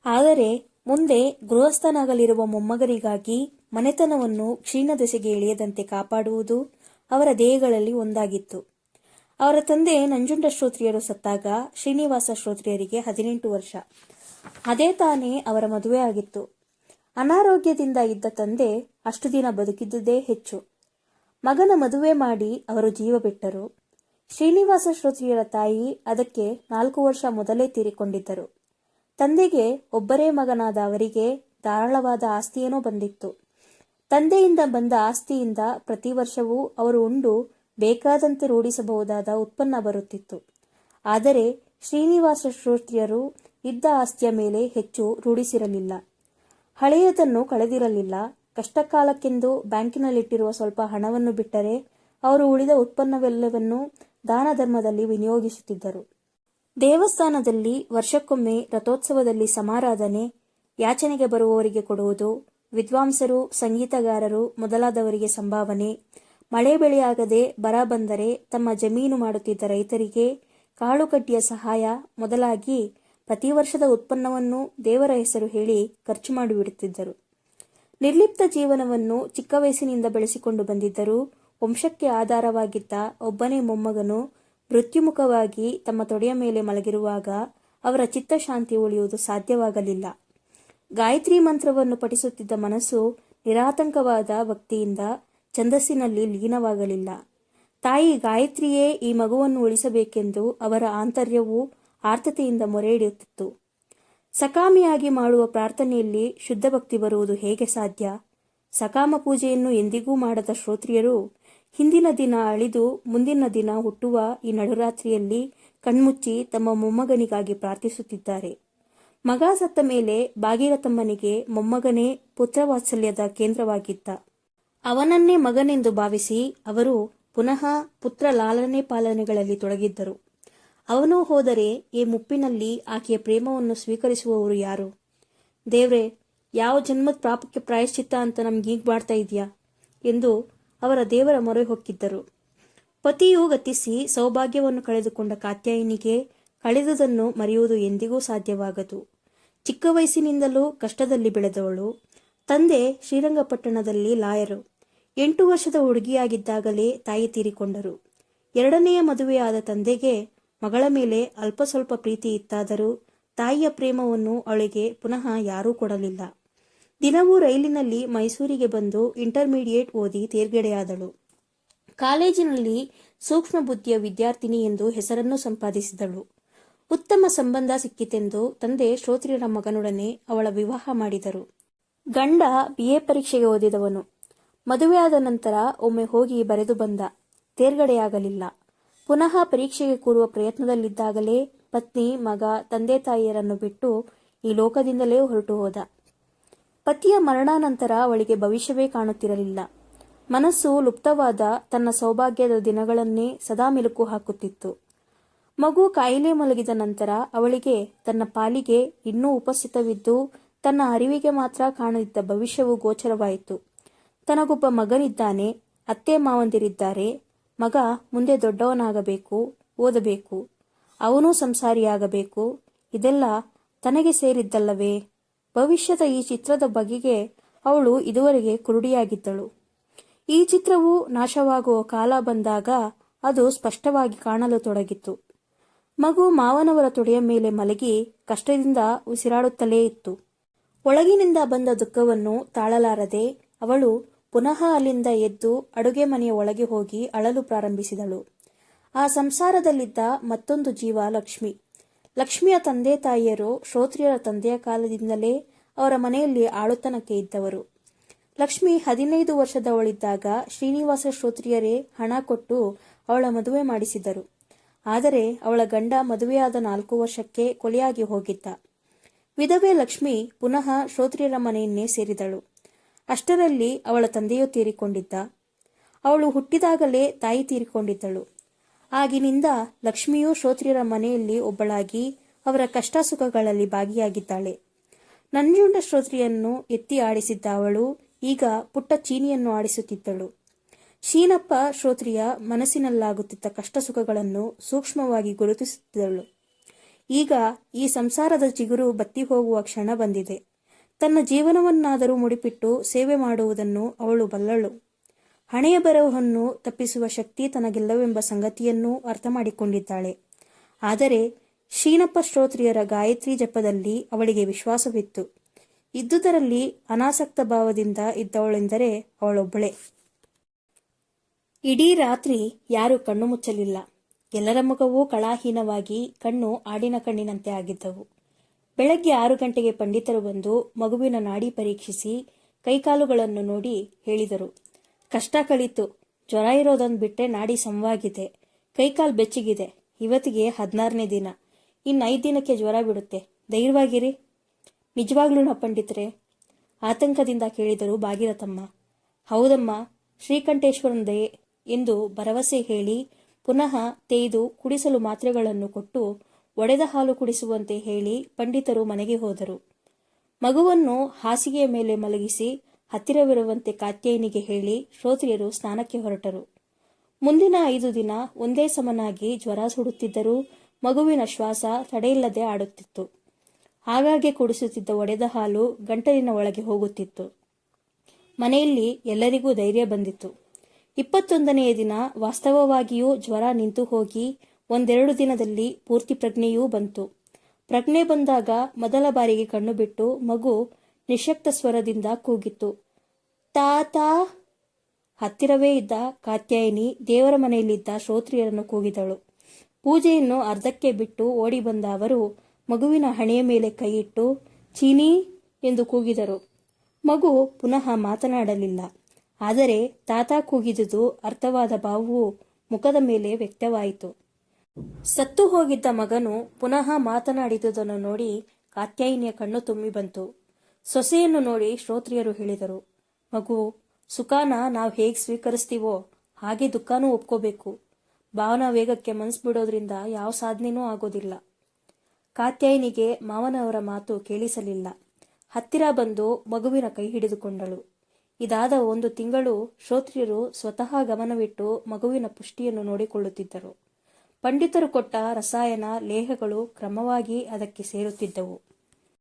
ಆದರೆ ಮುಂದೆ ಗೃಹಸ್ಥನಾಗಲಿರುವ ಮೊಮ್ಮಗರಿಗಾಗಿ ಮನೆತನವನ್ನು ಕ್ಷೀಣದೆಸೆಗೆ ಇಳಿಯದಂತೆ ಕಾಪಾಡುವುದು ಅವರ ಧ್ಯೇಯಗಳಲ್ಲಿ ಒಂದಾಗಿತ್ತು. ಅವರ ತಂದೆ ನಂಜುಂಡ ಶ್ರೋತ್ರಿಯರು ಸತ್ತಾಗ ಶ್ರೀನಿವಾಸ ಶ್ರೋತ್ರಿಯರಿಗೆ 18 ವರ್ಷ. ಅದೇ ತಾನೇ ಅವರ ಮದುವೆಯಾಗಿತ್ತು. ಅನಾರೋಗ್ಯದಿಂದ ಇದ್ದ ತಂದೆ ಅಷ್ಟು ದಿನ ಬದುಕಿದ್ದುದೇ ಹೆಚ್ಚು. ಮಗನ ಮದುವೆ ಮಾಡಿ ಅವರು ಜೀವ ಬಿಟ್ಟರು. ಶ್ರೀನಿವಾಸ ಶ್ರೋತ್ರಿಯರ ತಾಯಿ ಅದಕ್ಕೆ 4 ವರ್ಷ ಮೊದಲೇ ತೀರಿಕೊಂಡಿದ್ದರು. ತಂದೆಗೆ ಒಬ್ಬರೇ ಮಗನಾದ ಅವರಿಗೆ ಧಾರಾಳವಾದ ಆಸ್ತಿಯೇನೋ ಬಂದಿತ್ತು. ತಂದೆಯಿಂದ ಬಂದ ಆಸ್ತಿಯಿಂದ ಪ್ರತಿ ವರ್ಷವೂ ಅವರು ಉಂಡು ಬೇಕಾದಂತೆ ರೂಢಿಸಬಹುದಾದ ಉತ್ಪನ್ನ ಬರುತ್ತಿತ್ತು. ಆದರೆ ಶ್ರೀನಿವಾಸ ಶ್ರೋತ್ರಿಯರು ಇದ್ದ ಆಸ್ತಿಯ ಮೇಲೆ ಹೆಚ್ಚು ರೂಢಿಸಿರಲಿಲ್ಲ. ಹಳೆಯದನ್ನು ಕಳೆದಿರಲಿಲ್ಲ. ಕಷ್ಟಕಾಲಕ್ಕೆಂದು ಬ್ಯಾಂಕಿನಲ್ಲಿಟ್ಟಿರುವ ಸ್ವಲ್ಪ ಹಣವನ್ನು ಬಿಟ್ಟರೆ ಅವರು ಉಳಿದ ಉತ್ಪನ್ನವೆಲ್ಲವನ್ನೂ ದಾನ ಧರ್ಮದಲ್ಲಿ ವಿನಿಯೋಗಿಸುತ್ತಿದ್ದರು. ದೇವಸ್ಥಾನದಲ್ಲಿ ವರ್ಷಕ್ಕೊಮ್ಮೆ ರಥೋತ್ಸವದಲ್ಲಿ ಸಮಾರಾಧನೆ, ಯಾಚನೆಗೆ ಬರುವವರಿಗೆ ಕೊಡುವುದು, ವಿದ್ವಾಂಸರು, ಸಂಗೀತಗಾರರು ಮೊದಲಾದವರಿಗೆ ಸಂಭಾವನೆ, ಮಳೆ ಬೆಳೆಯಾಗದೆ ಬರ ಬಂದರೆ ತಮ್ಮ ಜಮೀನು ಮಾಡುತ್ತಿದ್ದ ರೈತರಿಗೆ ಕಾಳುಕಡ್ಡಿಯ ಸಹಾಯ ಮೊದಲಾಗಿ ಪ್ರತಿ ವರ್ಷದ ಉತ್ಪನ್ನವನ್ನು ದೇವರ ಹೆಸರು ಹೇಳಿ ಖರ್ಚು ಮಾಡಿಬಿಡುತ್ತಿದ್ದರು. ನಿರ್ಲಿಪ್ತ ಜೀವನವನ್ನು ಚಿಕ್ಕ ವಯಸ್ಸಿನಿಂದ ಬೆಳೆಸಿಕೊಂಡು ಬಂದಿದ್ದರೂ ವಂಶಕ್ಕೆ ಆಧಾರವಾಗಿದ್ದ ಒಬ್ಬನೇ ಮೊಮ್ಮಗನು ಮೃತ್ಯುಮುಖವಾಗಿ ತಮ್ಮ ತೊಡೆಯ ಮೇಲೆ ಮಲಗಿರುವಾಗ ಅವರ ಚಿತ್ತಶಾಂತಿ ಉಳಿಯುವುದು ಸಾಧ್ಯವಾಗಲಿಲ್ಲ. ಗಾಯತ್ರಿ ಮಂತ್ರವನ್ನು ಪಠಿಸುತ್ತಿದ್ದ ಮನಸ್ಸು ನಿರಾತಂಕವಾದ ಭಕ್ತಿಯಿಂದ ಛಂದಸ್ಸಿನಲ್ಲಿ ಲೀನವಾಗಲಿಲ್ಲ. ತಾಯಿ ಗಾಯತ್ರಿಯೇ ಈ ಮಗುವನ್ನು ಉಳಿಸಬೇಕೆಂದು ಅವರ ಆಂತರ್ಯವು ಆರ್ತತೆಯಿಂದ ಮೊರೆಯಿಡುತ್ತಿತ್ತು. ಸಕಾಮಿಯಾಗಿ ಮಾಡುವ ಪ್ರಾರ್ಥನೆಯಲ್ಲಿ ಶುದ್ಧ ಭಕ್ತಿ ಬರುವುದು ಹೇಗೆ ಸಾಧ್ಯ? ಸಕಾಮ ಪೂಜೆಯನ್ನು ಎಂದಿಗೂ ಮಾಡದ ಶ್ರೋತ್ರಿಯರು ಹಿಂದಿನ ದಿನ ಅಳಿದು ಮುಂದಿನ ದಿನ ಹುಟ್ಟುವ ಈ ನಡುರಾತ್ರಿಯಲ್ಲಿ ಕಣ್ಮುಚ್ಚಿ ತಮ್ಮ ಮೊಮ್ಮಗನಿಗಾಗಿ ಪ್ರಾರ್ಥಿಸುತ್ತಿದ್ದಾರೆ. ಮಗ ಸತ್ತ ಮೇಲೆ ಭಾಗೀರಥಮ್ಮನಿಗೆ ಮೊಮ್ಮಗನೇ ಪುತ್ರವಾತ್ಸಲ್ಯದ ಕೇಂದ್ರವಾಗಿದ್ದ. ಅವನನ್ನೇ ಮಗನೆಂದು ಭಾವಿಸಿ ಅವರು ಪುನಃ ಪುತ್ರ ಲಾಲನೆ ಪಾಲನೆಗಳಲ್ಲಿ ತೊಡಗಿದ್ದರು. ಅವನು ಹೋದರೆ ಈ ಮುಪ್ಪಿನಲ್ಲಿ ಆಕೆಯ ಪ್ರೇಮವನ್ನು ಸ್ವೀಕರಿಸುವವರು ಯಾರು? ದೇವ್ರೆ, ಯಾವ ಜನ್ಮದ ಪಾಪಕ್ಕೆ ಪ್ರಾಯಶ್ಚಿತ್ತ ಅಂತ ನಮ್ಗೀಗ ಮಾಡ್ತಾ ಇದೆಯಾ ಎಂದು ಅವರ ದೇವರ ಮೊರೆ ಹೊಕ್ಕಿದ್ದರು. ಪತಿಯು ಗತಿಸಿ ಸೌಭಾಗ್ಯವನ್ನು ಕಳೆದುಕೊಂಡ ಕಾತ್ಯಾಯಿನಿಗೆ ಕಳೆದುದನ್ನು ಮರೆಯುವುದು ಎಂದಿಗೂ ಸಾಧ್ಯವಾಗದು. ಚಿಕ್ಕ ವಯಸ್ಸಿನಿಂದಲೂ ಕಷ್ಟದಲ್ಲಿ ಬೆಳೆದವಳು. ತಂದೆ ಶ್ರೀರಂಗಪಟ್ಟಣದಲ್ಲಿ ಲಾಯರು. 8 ವರ್ಷದ ಹುಡುಗಿಯಾಗಿದ್ದಾಗಲೇ ತಾಯಿ ತೀರಿಕೊಂಡರು. ಎರಡನೆಯ ಮದುವೆಯಾದ ತಂದೆಗೆ ಮಗಳ ಮೇಲೆ ಅಲ್ಪ ಸ್ವಲ್ಪ ಪ್ರೀತಿ ಇತ್ತಾದರೂ ತಾಯಿಯ ಪ್ರೇಮವನ್ನು ಅವಳಿಗೆ ಪುನಃ ಯಾರೂ ಕೊಡಲಿಲ್ಲ. ದಿನವೂ ರೈಲಿನಲ್ಲಿ ಮೈಸೂರಿಗೆ ಬಂದು ಇಂಟರ್ಮೀಡಿಯೇಟ್ ಓದಿ ತೇರ್ಗಡೆಯಾದಳು. ಕಾಲೇಜಿನಲ್ಲಿ ಸೂಕ್ಷ್ಮ ಬುದ್ಧಿಯ ವಿದ್ಯಾರ್ಥಿನಿ ಎಂದು ಹೆಸರನ್ನು ಸಂಪಾದಿಸಿದಳು. ಉತ್ತಮ ಸಂಬಂಧ ಸಿಕ್ಕಿತೆಂದು ತಂದೆ ಶ್ರೋತ್ರಿಯರ ಮಗನೊಡನೆ ಅವಳ ವಿವಾಹ ಮಾಡಿದರು. ಗಂಡ BA ಪರೀಕ್ಷೆಗೆ ಓದಿದವನು. ಮದುವೆಯಾದ ನಂತರ ಒಮ್ಮೆ ಹೋಗಿ ಬರೆದು ಬಂದ. ತೇರ್ಗಡೆಯಾಗಲಿಲ್ಲ. ಪುನಃ ಪರೀಕ್ಷೆಗೆ ಕೂರುವ ಪ್ರಯತ್ನದಲ್ಲಿದ್ದಾಗಲೇ ಪತ್ನಿ, ಮಗ, ತಂದೆ ತಾಯಿಯರನ್ನು ಬಿಟ್ಟು ಈ ಲೋಕದಿಂದಲೇ ಹೊರಟು ಹೋದ. ಪತಿಯ ಮರಣಾನಂತರ ಅವಳಿಗೆ ಭವಿಷ್ಯವೇ ಕಾಣುತ್ತಿರಲಿಲ್ಲ. ಮನಸ್ಸು ಲುಪ್ತವಾದ ತನ್ನ ಸೌಭಾಗ್ಯದ ದಿನಗಳನ್ನೇ ಸದಾ ಮೆಲುಕು ಹಾಕುತ್ತಿತ್ತು. ಮಗು ಕಾಯಿಲೆ ಮಲಗಿದ ನಂತರ ಅವಳಿಗೆ ತನ್ನ ಪಾಲಿಗೆ ಇನ್ನೂ ಉಪಸ್ಥಿತವಿದ್ದು ತನ್ನ ಅರಿವಿಗೆ ಮಾತ್ರ ಕಾಣದಿದ್ದ ಭವಿಷ್ಯವು ಗೋಚರವಾಯಿತು. ತನಗೊಬ್ಬ ಮಗನಿದ್ದಾನೆ, ಅತ್ತೆ ಮಾವಂದಿರಿದ್ದಾರೆ. ಮಗ ಮುಂದೆ ದೊಡ್ಡವನಾಗಬೇಕು, ಓದಬೇಕು, ಅವನೂ ಸಂಸಾರಿಯಾಗಬೇಕು. ಇದೆಲ್ಲ ತನಗೆ ಸೇರಿದ್ದಲ್ಲವೇ? ಭವಿಷ್ಯದ ಈ ಚಿತ್ರದ ಬಗೆಗೆ ಅವಳು ಇದುವರೆಗೆ ಕುರುಡಿಯಾಗಿದ್ದಳು. ಈ ಚಿತ್ರವು ನಾಶವಾಗುವ ಕಾಲ ಬಂದಾಗ ಅದು ಸ್ಪಷ್ಟವಾಗಿ ಕಾಣಲು ತೊಡಗಿತು. ಮಗು ಮಾವನವರ ತೊಡೆಯ ಮೇಲೆ ಮಲಗಿ ಕಷ್ಟದಿಂದ ಉಸಿರಾಡುತ್ತಲೇ ಇತ್ತು. ಒಳಗಿನಿಂದ ಬಂದ ದುಃಖವನ್ನು ತಾಳಲಾರದೆ ಅವಳು ಪುನಃ ಅಲ್ಲಿಂದ ಎದ್ದು ಅಡುಗೆ ಮನೆಯ ಒಳಗೆ ಹೋಗಿ ಅಳಲು ಪ್ರಾರಂಭಿಸಿದಳು. ಆ ಸಂಸಾರದಲ್ಲಿದ್ದ ಮತ್ತೊಂದು ಜೀವ ಲಕ್ಷ್ಮಿ. ಲಕ್ಷ್ಮಿಯ ತಂದೆ ತಾಯಿಯರು ಶ್ರೋತ್ರಿಯರ ತಂದೆಯ ಕಾಲದಿಂದಲೇ ಅವರ ಮನೆಯಲ್ಲಿ ಆಳುತನಕ್ಕೆ ಇದ್ದವರು. ಲಕ್ಷ್ಮಿ 15 ವರ್ಷದವಳಿದ್ದಾಗ ಶ್ರೀನಿವಾಸ ಶ್ರೋತ್ರಿಯರೇ ಹಣ ಕೊಟ್ಟು ಅವಳ ಮದುವೆ ಮಾಡಿಸಿದರು. ಆದರೆ ಅವಳ ಗಂಡ ಮದುವೆಯಾದ 4 ವರ್ಷಕ್ಕೆ ಕೊಲೆಯಾಗಿ ಹೋಗಿದ್ದ. ವಿಧವೆ ಲಕ್ಷ್ಮಿ ಪುನಃ ಶ್ರೋತ್ರಿಯರ ಮನೆಯನ್ನೇ ಸೇರಿದಳು. ಅಷ್ಟರಲ್ಲಿ ಅವಳ ತಂದೆಯೂ ತೀರಿಕೊಂಡಿದ್ದ. ಅವಳು ಹುಟ್ಟಿದಾಗಲೇ ತಾಯಿ ತೀರಿಕೊಂಡಿದ್ದಳು. ಆಗಿನಿಂದ ಲಕ್ಷ್ಮಿಯೂ ಶ್ರೋತ್ರಿಯರ ಮನೆಯಲ್ಲಿ ಒಬ್ಬಳಾಗಿ ಅವರ ಕಷ್ಟ ಸುಖಗಳಲ್ಲಿ ಭಾಗಿಯಾಗಿದ್ದಾಳೆ. ನಂಜುಂಡ ಶ್ರೋತ್ರಿಯನ್ನು ಎತ್ತಿ ಆಡಿಸಿದ್ದ ಅವಳು ಈಗ ಪುಟ್ಟ ಚೀನಿಯನ್ನು ಆಡಿಸುತ್ತಿದ್ದಳು. ಶೀನಪ್ಪ ಶ್ರೋತ್ರಿಯ ಮನಸ್ಸಿನಲ್ಲಾಗುತ್ತಿದ್ದ ಕಷ್ಟ ಸುಖಗಳನ್ನು ಸೂಕ್ಷ್ಮವಾಗಿ ಗುರುತಿಸುತ್ತಿದ್ದಳು. ಈಗ ಈ ಸಂಸಾರದ ಚಿಗುರು ಬತ್ತಿ ಹೋಗುವ ಕ್ಷಣ ಬಂದಿದೆ. ತನ್ನ ಜೀವನವನ್ನಾದರೂ ಮುಡಿಪಿಟ್ಟು ಸೇವೆ ಮಾಡುವುದನ್ನು ಅವಳು ಬಲ್ಲಳು. ಹಣೆಯ ಬರಹವನ್ನು ತಪ್ಪಿಸುವ ಶಕ್ತಿ ತನಗಿಲ್ಲವೆಂಬ ಸಂಗತಿಯನ್ನೂ ಅರ್ಥ ಮಾಡಿಕೊಂಡಿದ್ದಾಳೆ. ಆದರೆ ಶೀನಪ್ಪ ಶ್ರೋತ್ರಿಯರ ಗಾಯತ್ರಿ ಜಪದಲ್ಲಿ ಅವಳಿಗೆ ವಿಶ್ವಾಸವಿತ್ತು. ಇದ್ದುದರಲ್ಲಿ ಅನಾಸಕ್ತ ಭಾವದಿಂದ ಇದ್ದವಳೆಂದರೆ ಅವಳೊಬ್ಬಳೇ. ಇಡೀ ರಾತ್ರಿ ಯಾರೂ ಕಣ್ಣು ಮುಚ್ಚಲಿಲ್ಲ. ಎಲ್ಲರ ಮುಖವೂ ಕಳಾಹೀನವಾಗಿ ಕಣ್ಣು ಆಡಿನ ಕಣ್ಣಿನಂತೆ ಆಗಿದ್ದವು. ಬೆಳಗ್ಗೆ 6 ಗಂಟೆಗೆ ಪಂಡಿತರು ಬಂದು ಮಗುವಿನ ನಾಡಿ ಪರೀಕ್ಷಿಸಿ ಕೈಕಾಲುಗಳನ್ನು ನೋಡಿ ಹೇಳಿದರು. ಕಷ್ಟ ಕಳೀತು. ಜ್ವರ ಇರೋದೊಂದು ಬಿಟ್ಟರೆ ನಾಡಿ ಸಮವಾಗಿದೆ. ಕೈಕಾಲು ಬೆಚ್ಚಗಿದೆ. ಇವತ್ತಿಗೆ 16ನೇ ದಿನ. ಇನ್ನು 5 ದಿನಕ್ಕೆ ಜ್ವರ ಬಿಡುತ್ತೆ. ಧೈರ್ಯವಾಗಿರಿ. ನಿಜವಾಗ್ಲೂನಾ ಪಂಡಿತರೆ? ಆತಂಕದಿಂದ ಕೇಳಿದರು ಭಾಗೀರಥಮ್ಮ. ಹೌದಮ್ಮ, ಶ್ರೀಕಂಠೇಶ್ವರನ ದಯೆ ಎಂದು ಭರವಸೆ ಹೇಳಿ ಪುನಃ ತೇಯ್ದು ಕುಡಿಸಲು ಮಾತ್ರೆಗಳನ್ನು ಕೊಟ್ಟು ಒಡೆದ ಹಾಲು ಕುಡಿಸುವಂತೆ ಹೇಳಿ ಪಂಡಿತರು ಮನೆಗೆ ಹೋದರು. ಮಗುವನ್ನು ಹಾಸಿಗೆಯ ಮೇಲೆ ಮಲಗಿಸಿ ಹತ್ತಿರವಿರುವಂತೆ ಕಾತ್ಯಾಯಿನಿಗೆ ಹೇಳಿ ಶ್ರೋತ್ರಿಯರು ಸ್ನಾನಕ್ಕೆ ಹೊರಟರು. ಮುಂದಿನ 5 ದಿನ ಒಂದೇ ಸಮನಾಗಿ ಜ್ವರ ಸುಡುತ್ತಿದ್ದರೂ ಮಗುವಿನ ಶ್ವಾಸ ತಡೆಯಿಲ್ಲದೆ ಆಡುತ್ತಿತ್ತು. ಆಗಾಗ್ಗೆ ಕುಡಿಸುತ್ತಿದ್ದ ಒಡೆದ ಹಾಲು ಗಂಟಲಿನ ಒಳಗೆ ಹೋಗುತ್ತಿತ್ತು. ಮನೆಯಲ್ಲಿ ಎಲ್ಲರಿಗೂ ಧೈರ್ಯ ಬಂದಿತ್ತು. 21ನೆಯ ದಿನ ವಾಸ್ತವವಾಗಿಯೂ ಜ್ವರ ನಿಂತು ಹೋಗಿ 1-2 ದಿನದಲ್ಲಿ ಪೂರ್ತಿ ಪ್ರಜ್ಞೆಯೂ ಬಂತು. ಪ್ರಜ್ಞೆ ಬಂದಾಗ ಮೊದಲ ಬಾರಿಗೆ ಕಣ್ಣು ಬಿಟ್ಟು ಮಗು ನಿಶ್ಶಕ್ತ ಸ್ವರದಿಂದ ಕೂಗಿತ್ತು, ತಾತಾ. ಹತ್ತಿರವೇ ಇದ್ದ ಕಾತ್ಯಾಯಿನಿ ದೇವರ ಮನೆಯಲ್ಲಿದ್ದ ಶ್ರೋತ್ರಿಯರನ್ನು ಕೂಗಿದಳು. ಪೂಜೆಯನ್ನು ಅರ್ಧಕ್ಕೆ ಬಿಟ್ಟು ಓಡಿ ಬಂದ ಅವರು ಮಗುವಿನ ಹಣೆಯ ಮೇಲೆ ಕೈಯಿಟ್ಟು ಚೀನಿ ಎಂದು ಕೂಗಿದರು. ಮಗು ಪುನಃ ಮಾತನಾಡಲಿಲ್ಲ. ಆದರೆ ತಾತಾ ಕೂಗಿದುದು ಅರ್ಥವಾದ ಭಾವವು ಮುಖದ ಮೇಲೆ ವ್ಯಕ್ತವಾಯಿತು. ಸತ್ತು ಹೋಗಿದ್ದ ಮಗನು ಪುನಃ ಮಾತನಾಡಿದುದನ್ನು ನೋಡಿ ಕಾತ್ಯಾಯಿನಿಯ ಕಣ್ಣು ತುಂಬಿ ಬಂತು. ಸೊಸೆಯನ್ನು ನೋಡಿ ಶ್ರೋತ್ರಿಯರು ಹೇಳಿದರು, ಮಗು, ಸುಖಾನ ನಾವು ಹೇಗೆ ಸ್ವೀಕರಿಸ್ತೀವೋ ಹಾಗೆ ದುಃಖನೂ ಒಪ್ಕೋಬೇಕು. ಭಾವನಾ ವೇಗಕ್ಕೆ ಮನಸ್ಸು ಬಿಡೋದ್ರಿಂದ ಯಾವ ಸಾಧನೆನೂ ಆಗೋದಿಲ್ಲ. ಕಾತ್ಯಾಯಿನಿಗೆ ಮಾವನವರ ಮಾತು ಕೇಳಿಸಲಿಲ್ಲ. ಹತ್ತಿರ ಬಂದು ಮಗುವಿನ ಕೈ ಹಿಡಿದುಕೊಂಡಳು. ಇದಾದ 1 ತಿಂಗಳು ಶ್ರೋತ್ರಿಯರು ಸ್ವತಃ ಗಮನವಿಟ್ಟು ಮಗುವಿನ ಪುಷ್ಟಿಯನ್ನು ನೋಡಿಕೊಳ್ಳುತ್ತಿದ್ದರು. ಪಂಡಿತರು ಕೊಟ್ಟ ರಸಾಯನ ಲೇಹಗಳು ಕ್ರಮವಾಗಿ ಅದಕ್ಕೆ ಸೇರುತ್ತಿದ್ದವು.